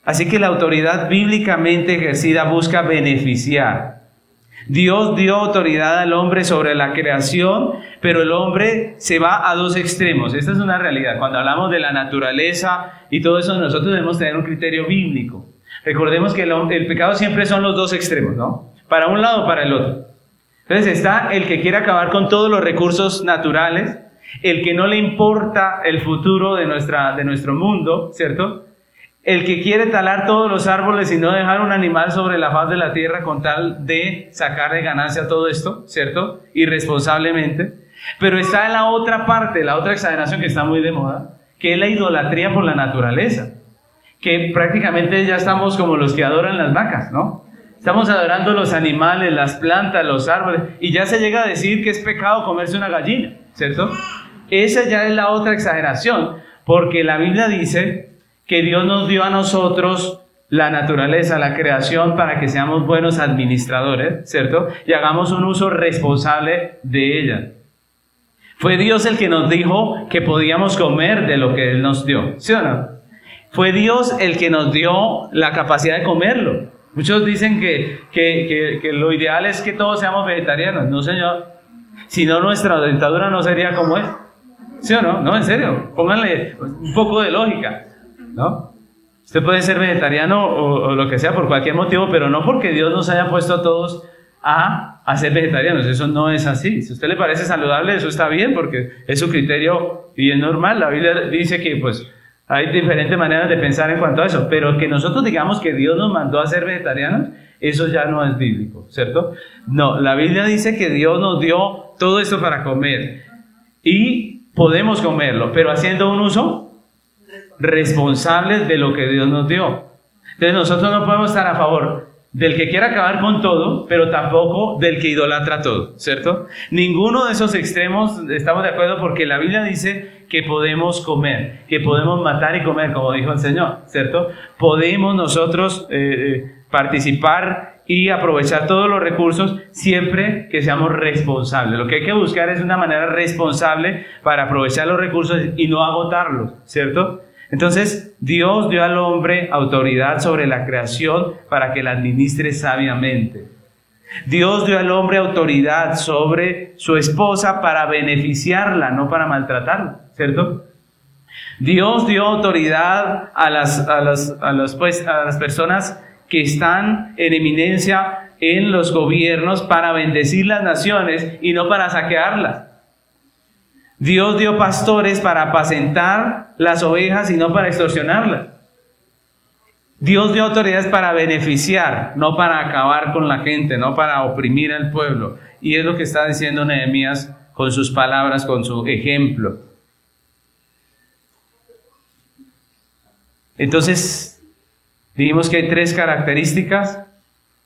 Así que la autoridad bíblicamente ejercida busca beneficiar. Dios dio autoridad al hombre sobre la creación, pero el hombre se va a dos extremos. Esta es una realidad. Cuando hablamos de la naturaleza y todo eso, nosotros debemos tener un criterio bíblico. Recordemos que el pecado siempre son los dos extremos, ¿no? Para un lado o para el otro. Entonces está el que quiere acabar con todos los recursos naturales, el que no le importa el futuro de nuestro mundo, ¿cierto? El que quiere talar todos los árboles y no dejar un animal sobre la faz de la tierra con tal de sacar de ganancia todo esto, ¿cierto? Irresponsablemente. Pero está en la otra parte, la otra exageración que está muy de moda, que es la idolatría por la naturaleza. Que prácticamente ya estamos como los que adoran las vacas, ¿no? Estamos adorando los animales, las plantas, los árboles, y ya se llega a decir que es pecado comerse una gallina, ¿cierto? Esa ya es la otra exageración, porque la Biblia dice que Dios nos dio a nosotros la naturaleza, la creación, para que seamos buenos administradores, ¿cierto? Y hagamos un uso responsable de ella. Fue Dios el que nos dijo que podíamos comer de lo que Él nos dio, ¿sí o no? Fue Dios el que nos dio la capacidad de comerlo. Muchos dicen que lo ideal es que todos seamos vegetarianos. No, señor. Si no, nuestra dentadura no sería como es. ¿Sí o no? No, en serio. Pónganle un poco de lógica, ¿no? Usted puede ser vegetariano o lo que sea por cualquier motivo, pero no porque Dios nos haya puesto a todos a ser vegetarianos. Eso no es así. Si a usted le parece saludable, eso está bien, porque es su criterio y es normal. La Biblia dice que pues hay diferentes maneras de pensar en cuanto a eso, pero que nosotros digamos que Dios nos mandó a ser vegetarianos, eso ya no es bíblico, ¿cierto? No, la Biblia dice que Dios nos dio todo esto para comer y podemos comerlo, pero haciendo un uso responsable de lo que Dios nos dio. Entonces nosotros no podemos estar a favor del que quiera acabar con todo, pero tampoco del que idolatra todo, ¿cierto? Ninguno de esos extremos estamos de acuerdo, porque la Biblia dice que podemos comer, que podemos matar y comer, como dijo el Señor, ¿cierto? Podemos nosotros participar y aprovechar todos los recursos siempre que seamos responsables. Lo que hay que buscar es una manera responsable para aprovechar los recursos y no agotarlos, ¿cierto? Entonces, Dios dio al hombre autoridad sobre la creación para que la administre sabiamente. Dios dio al hombre autoridad sobre su esposa para beneficiarla, no para maltratarla, ¿cierto? Dios dio autoridad a las personas que están en eminencia en los gobiernos para bendecir las naciones y no para saquearlas. Dios dio pastores para apacentar las ovejas y no para extorsionarlas. Dios dio autoridades para beneficiar, no para acabar con la gente, no para oprimir al pueblo. Y es lo que está diciendo Nehemías con sus palabras, con su ejemplo. Entonces, dijimos que hay tres características.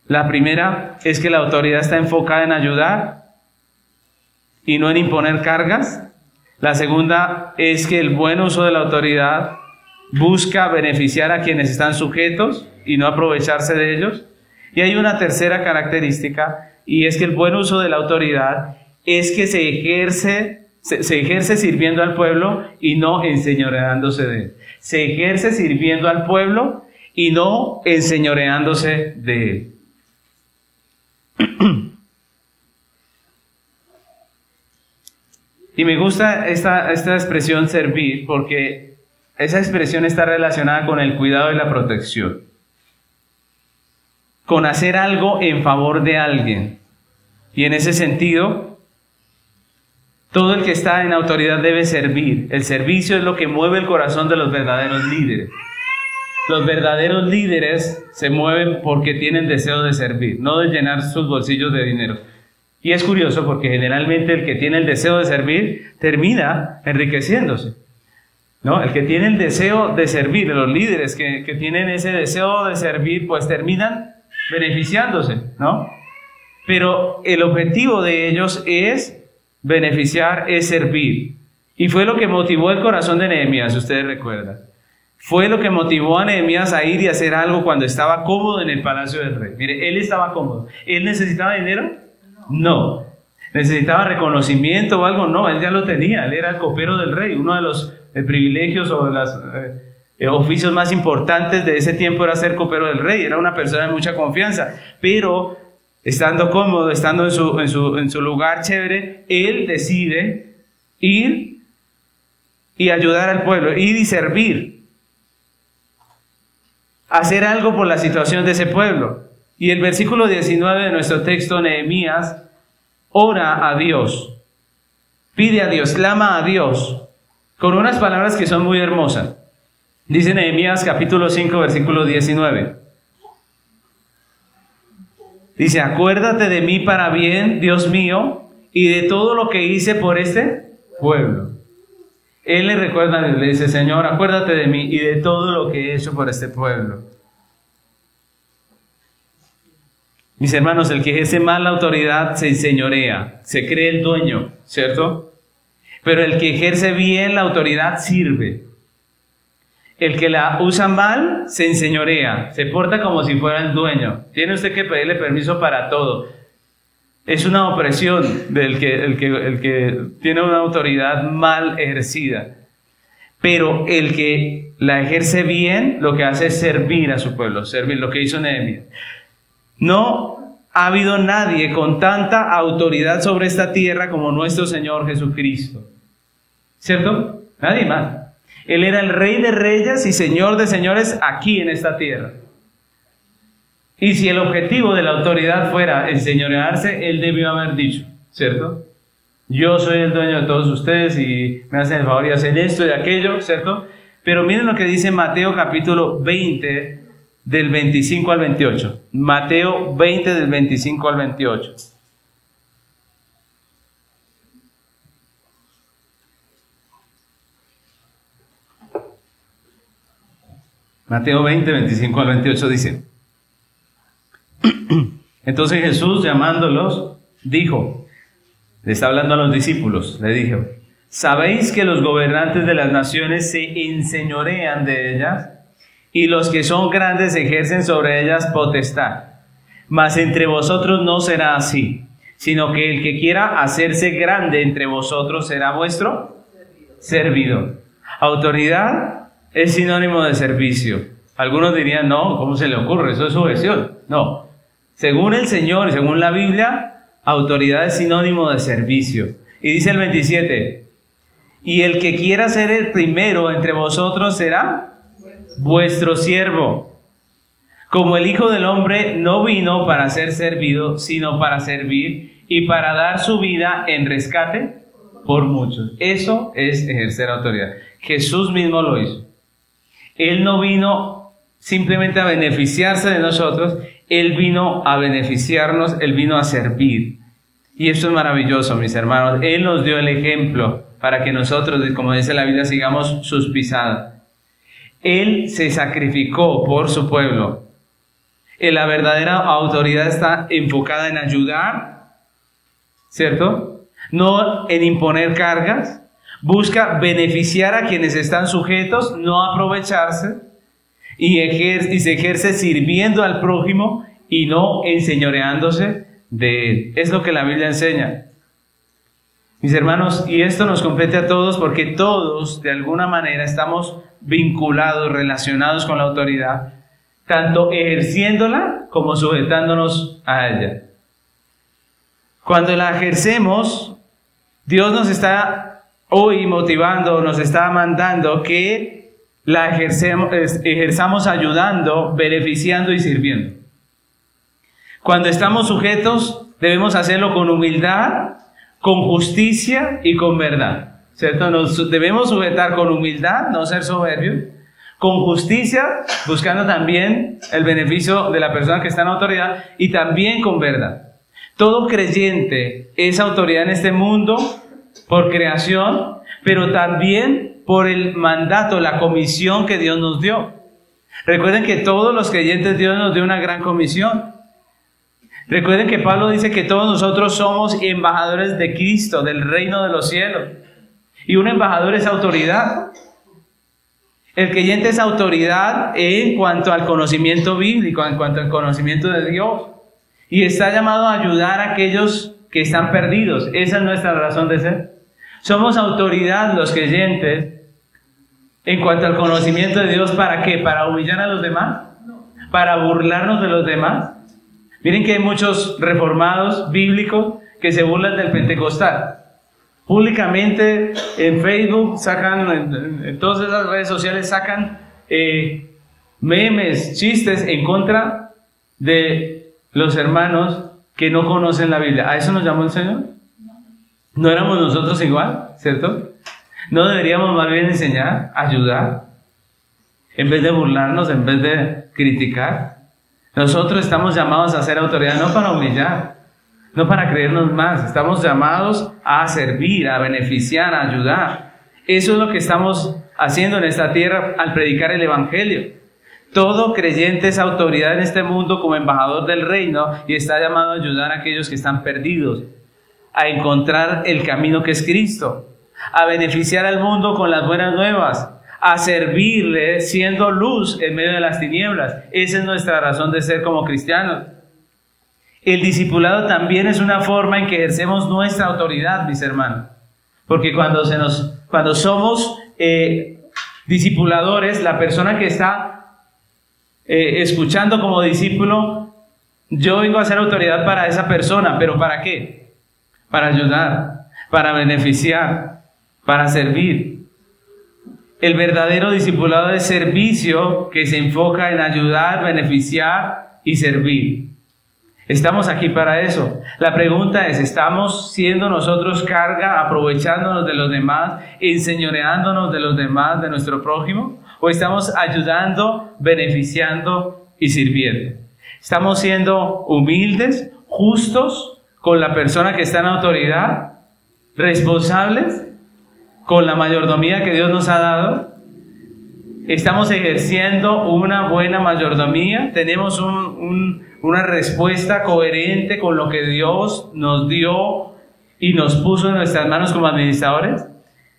La primera es que la autoridad está enfocada en ayudar y no en imponer cargas. La segunda es que el buen uso de la autoridad busca beneficiar a quienes están sujetos y no aprovecharse de ellos. Y hay una tercera característica, y es que el buen uso de la autoridad es que se ejerce sirviendo al pueblo y no enseñoreándose de él. Se ejerce sirviendo al pueblo y no enseñoreándose de él. Y me gusta esta expresión servir, porque esa expresión está relacionada con el cuidado y la protección, con hacer algo en favor de alguien. Y en ese sentido, todo el que está en autoridad debe servir. El servicio es lo que mueve el corazón de los verdaderos líderes. Los verdaderos líderes se mueven porque tienen deseo de servir, no de llenar sus bolsillos de dinero. Y es curioso porque generalmente el que tiene el deseo de servir termina enriqueciéndose, ¿no? El que tiene el deseo de servir, los líderes que tienen ese deseo de servir, pues terminan beneficiándose, ¿no? Pero el objetivo de ellos es beneficiar, es servir. Y fue lo que motivó el corazón de Nehemías, ustedes recuerdan. Fue lo que motivó a Nehemías a ir y hacer algo cuando estaba cómodo en el palacio del rey. Mire, él estaba cómodo. ¿Él necesitaba dinero? No. ¿Necesitaba reconocimiento o algo? No, él ya lo tenía. Él era el copero del rey. Uno de los privilegios o de los oficios más importantes de ese tiempo era ser copero del rey. Era una persona de mucha confianza. Pero estando cómodo, estando en su lugar chévere, él decide ir y ayudar al pueblo, ir y servir, hacer algo por la situación de ese pueblo. Y el versículo 19 de nuestro texto, Nehemías ora a Dios, pide a Dios, clama a Dios, con unas palabras que son muy hermosas. Dice Nehemías capítulo 5, versículo 19. Dice, acuérdate de mí para bien, Dios mío, y de todo lo que hice por este pueblo. Él le recuerda, le dice, Señor, acuérdate de mí y de todo lo que he hecho por este pueblo. Mis hermanos, el que ejerce mal la autoridad se enseñorea, se cree el dueño, ¿cierto? Pero el que ejerce bien la autoridad sirve. El que la usa mal se enseñorea, se porta como si fuera el dueño. Tiene usted que pedirle permiso para todo. Es una opresión del que tiene una autoridad mal ejercida. Pero el que la ejerce bien, lo que hace es servir a su pueblo, servir, lo que hizo Nehemías. No ha habido nadie con tanta autoridad sobre esta tierra como nuestro Señor Jesucristo. ¿Cierto? Nadie más. Él era el Rey de Reyes y Señor de Señores aquí en esta tierra. Y si el objetivo de la autoridad fuera enseñorearse, Él debió haber dicho, ¿cierto? Yo soy el dueño de todos ustedes y me hacen el favor y hacen esto y aquello, ¿cierto? Pero miren lo que dice Mateo capítulo 20, del 25 al 28. Mateo 20, del 25 al 28. Mateo 20, 25 al 28 dice: Entonces Jesús, llamándolos, dijo, le está hablando a los discípulos, le dijo: ¿sabéis que los gobernantes de las naciones se enseñorean de ellas? Y los que son grandes ejercen sobre ellas potestad. Mas entre vosotros no será así, sino que el que quiera hacerse grande entre vosotros será vuestro servidor. Autoridad es sinónimo de servicio. Algunos dirían, no, ¿cómo se le ocurre? Eso es sujeción. No. Según el Señor y según la Biblia, autoridad es sinónimo de servicio. Y dice el 27, y el que quiera ser el primero entre vosotros será vuestro siervo. Como el Hijo del Hombre no vino para ser servido, sino para servir y para dar su vida en rescate por muchos. Eso es ejercer autoridad. Jesús mismo lo hizo. Él no vino simplemente a beneficiarse de nosotros, Él vino a beneficiarnos, Él vino a servir. Y esto es maravilloso, mis hermanos. Él nos dio el ejemplo para que nosotros, como dice la Biblia, sigamos sus pisadas. Él se sacrificó por su pueblo. La verdadera autoridad está enfocada en ayudar, ¿cierto? No en imponer cargas. Busca beneficiar a quienes están sujetos, no aprovecharse. Y se ejerce sirviendo al prójimo y no enseñoreándose de él. Es lo que la Biblia enseña. Mis hermanos, y esto nos compete a todos porque todos de alguna manera estamos vinculados, relacionados con la autoridad, tanto ejerciéndola como sujetándonos a ella. Cuando la ejercemos, Dios nos está hoy motivando, nos está mandando que la ejerzamos ayudando, beneficiando y sirviendo. Cuando estamos sujetos, debemos hacerlo con humildad, con justicia y con verdad, ¿cierto? Nos debemos sujetar con humildad, no ser soberbios, con justicia, buscando también el beneficio de la persona que está en autoridad, y también con verdad. Todo creyente es autoridad en este mundo por creación, pero también por el mandato, la comisión que Dios nos dio. Recuerden que todos los creyentes, Dios nos dio una gran comisión. Recuerden que Pablo dice que todos nosotros somos embajadores de Cristo, del reino de los cielos. Y un embajador es autoridad. El creyente es autoridad en cuanto al conocimiento bíblico, en cuanto al conocimiento de Dios. Y está llamado a ayudar a aquellos que están perdidos. Esa es nuestra razón de ser. Somos autoridad los creyentes en cuanto al conocimiento de Dios. ¿Para qué? ¿Para humillar a los demás? ¿Para burlarnos de los demás? Miren que hay muchos reformados bíblicos que se burlan del pentecostal. Públicamente en Facebook sacan, en todas esas redes sociales sacan memes, chistes en contra de los hermanos que no conocen la Biblia. ¿A eso nos llamó el Señor? ¿No éramos nosotros igual? ¿Cierto? ¿No deberíamos más bien enseñar, ayudar, en vez de burlarnos, en vez de criticar? Nosotros estamos llamados a ser autoridad, no para humillar, no para creernos más. Estamos llamados a servir, a beneficiar, a ayudar. Eso es lo que estamos haciendo en esta tierra al predicar el Evangelio. Todo creyente es autoridad en este mundo como embajador del reino y está llamado a ayudar a aquellos que están perdidos, a encontrar el camino que es Cristo, a beneficiar al mundo con las buenas nuevas, a servirle siendo luz en medio de las tinieblas. Esa es nuestra razón de ser como cristianos. El discipulado también es una forma en que ejercemos nuestra autoridad, mis hermanos. Porque cuando somos discipuladores, la persona que está escuchando como discípulo Yo vengo a ser autoridad para esa persona, pero ¿para qué? Para ayudar, para beneficiar, para servir. El verdadero discipulado de servicio que se enfoca en ayudar, beneficiar y servir. Estamos aquí para eso. La pregunta es, ¿estamos siendo nosotros carga, aprovechándonos de los demás, enseñoreándonos de los demás, de nuestro prójimo? ¿O estamos ayudando, beneficiando y sirviendo? ¿Estamos siendo humildes, justos con la persona que está en autoridad, responsables con la mayordomía que Dios nos ha dado? ¿Estamos ejerciendo una buena mayordomía? ¿Tenemos una respuesta coherente con lo que Dios nos dio y nos puso en nuestras manos como administradores?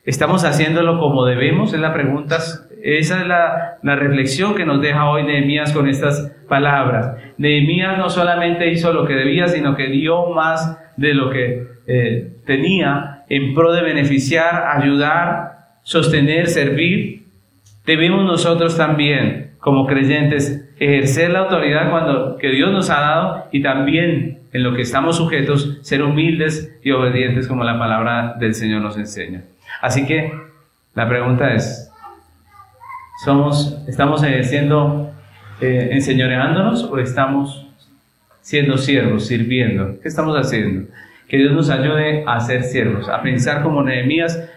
¿Estamos haciéndolo como debemos? Es la pregunta. Esa es la reflexión que nos deja hoy Nehemías con estas palabras. Nehemías no solamente hizo lo que debía, sino que dio más de lo que tenía en pro de beneficiar, ayudar, sostener, servir. Debemos nosotros también, como creyentes, ejercer la autoridad que Dios nos ha dado, y también en lo que estamos sujetos, ser humildes y obedientes como la palabra del Señor nos enseña. Así que la pregunta es, ¿estamos ejerciendo, enseñoreándonos, o estamos siendo siervos, sirviendo? ¿Qué estamos haciendo? Que Dios nos ayude a ser siervos, a pensar como Nehemías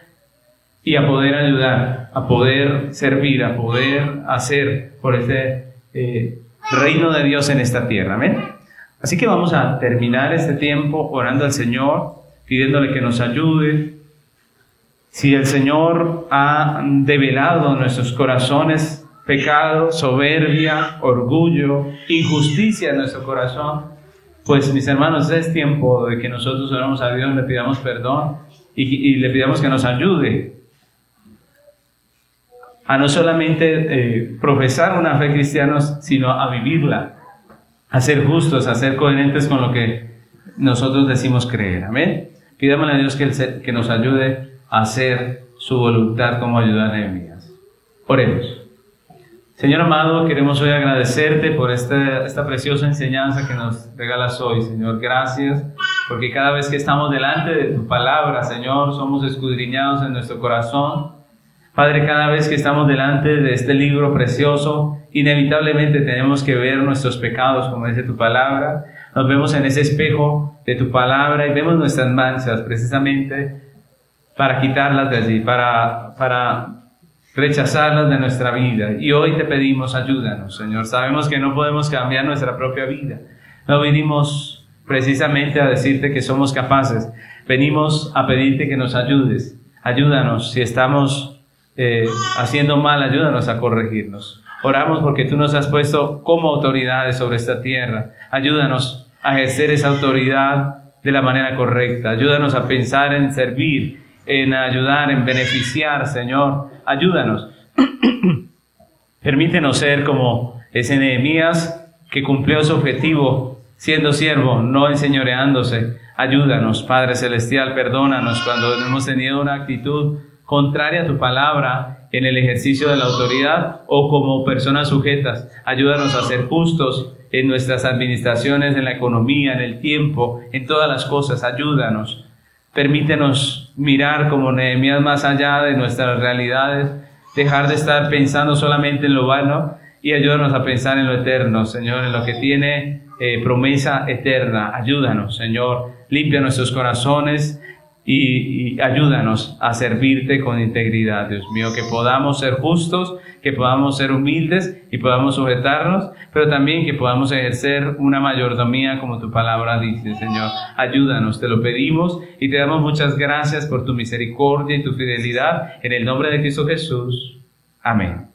y a poder ayudar, a poder servir, a poder hacer por este reino de Dios en esta tierra. Amén. Así que vamos a terminar este tiempo orando al Señor, pidiéndole que nos ayude. Si el Señor ha develado en nuestros corazones pecado, soberbia, orgullo, injusticia en nuestro corazón, pues mis hermanos, es tiempo de que nosotros oramos a Dios, le pidamos perdón y le pidamos que nos ayude a no solamente profesar una fe cristiana, sino a vivirla, a ser justos, a ser coherentes con lo que nosotros decimos creer. Amén. Pidámosle a Dios que nos ayude a hacer su voluntad como ayuda a Nehemías. Oremos. Señor amado, queremos hoy agradecerte por esta preciosa enseñanza que nos regalas hoy, Señor. Gracias, porque cada vez que estamos delante de tu palabra, Señor, somos escudriñados en nuestro corazón. Padre, cada vez que estamos delante de este libro precioso, inevitablemente tenemos que ver nuestros pecados, como dice tu palabra. Nos vemos en ese espejo de tu palabra y vemos nuestras manchas, precisamente para quitarlas de allí, para rechazarlas de nuestra vida. Y hoy te pedimos, ayúdanos, Señor. Sabemos que no podemos cambiar nuestra propia vida. No venimos precisamente a decirte que somos capaces. Venimos a pedirte que nos ayudes. Ayúdanos si estamos haciendo mal, ayúdanos a corregirnos. Oramos porque tú nos has puesto como autoridades sobre esta tierra. Ayúdanos a ejercer esa autoridad de la manera correcta. Ayúdanos a pensar en servir, en ayudar, en beneficiar, Señor. Ayúdanos. Permítenos ser como ese Nehemías que cumplió su objetivo siendo siervo, no enseñoreándose. Ayúdanos, Padre Celestial, perdónanos cuando hemos tenido una actitud contraria a tu palabra en el ejercicio de la autoridad o como personas sujetas. Ayúdanos a ser justos en nuestras administraciones, en la economía, en el tiempo, en todas las cosas. Ayúdanos. Permítenos mirar como Nehemías más allá de nuestras realidades, dejar de estar pensando solamente en lo vano y ayúdanos a pensar en lo eterno, Señor, en lo que tiene promesa eterna. Ayúdanos, Señor, limpia nuestros corazones y ayúdanos a servirte con integridad, Dios mío, que podamos ser justos, que podamos ser humildes y podamos sujetarnos, pero también que podamos ejercer una mayordomía como tu palabra dice, Señor. Ayúdanos, te lo pedimos y te damos muchas gracias por tu misericordia y tu fidelidad, en el nombre de Cristo Jesús. Amén.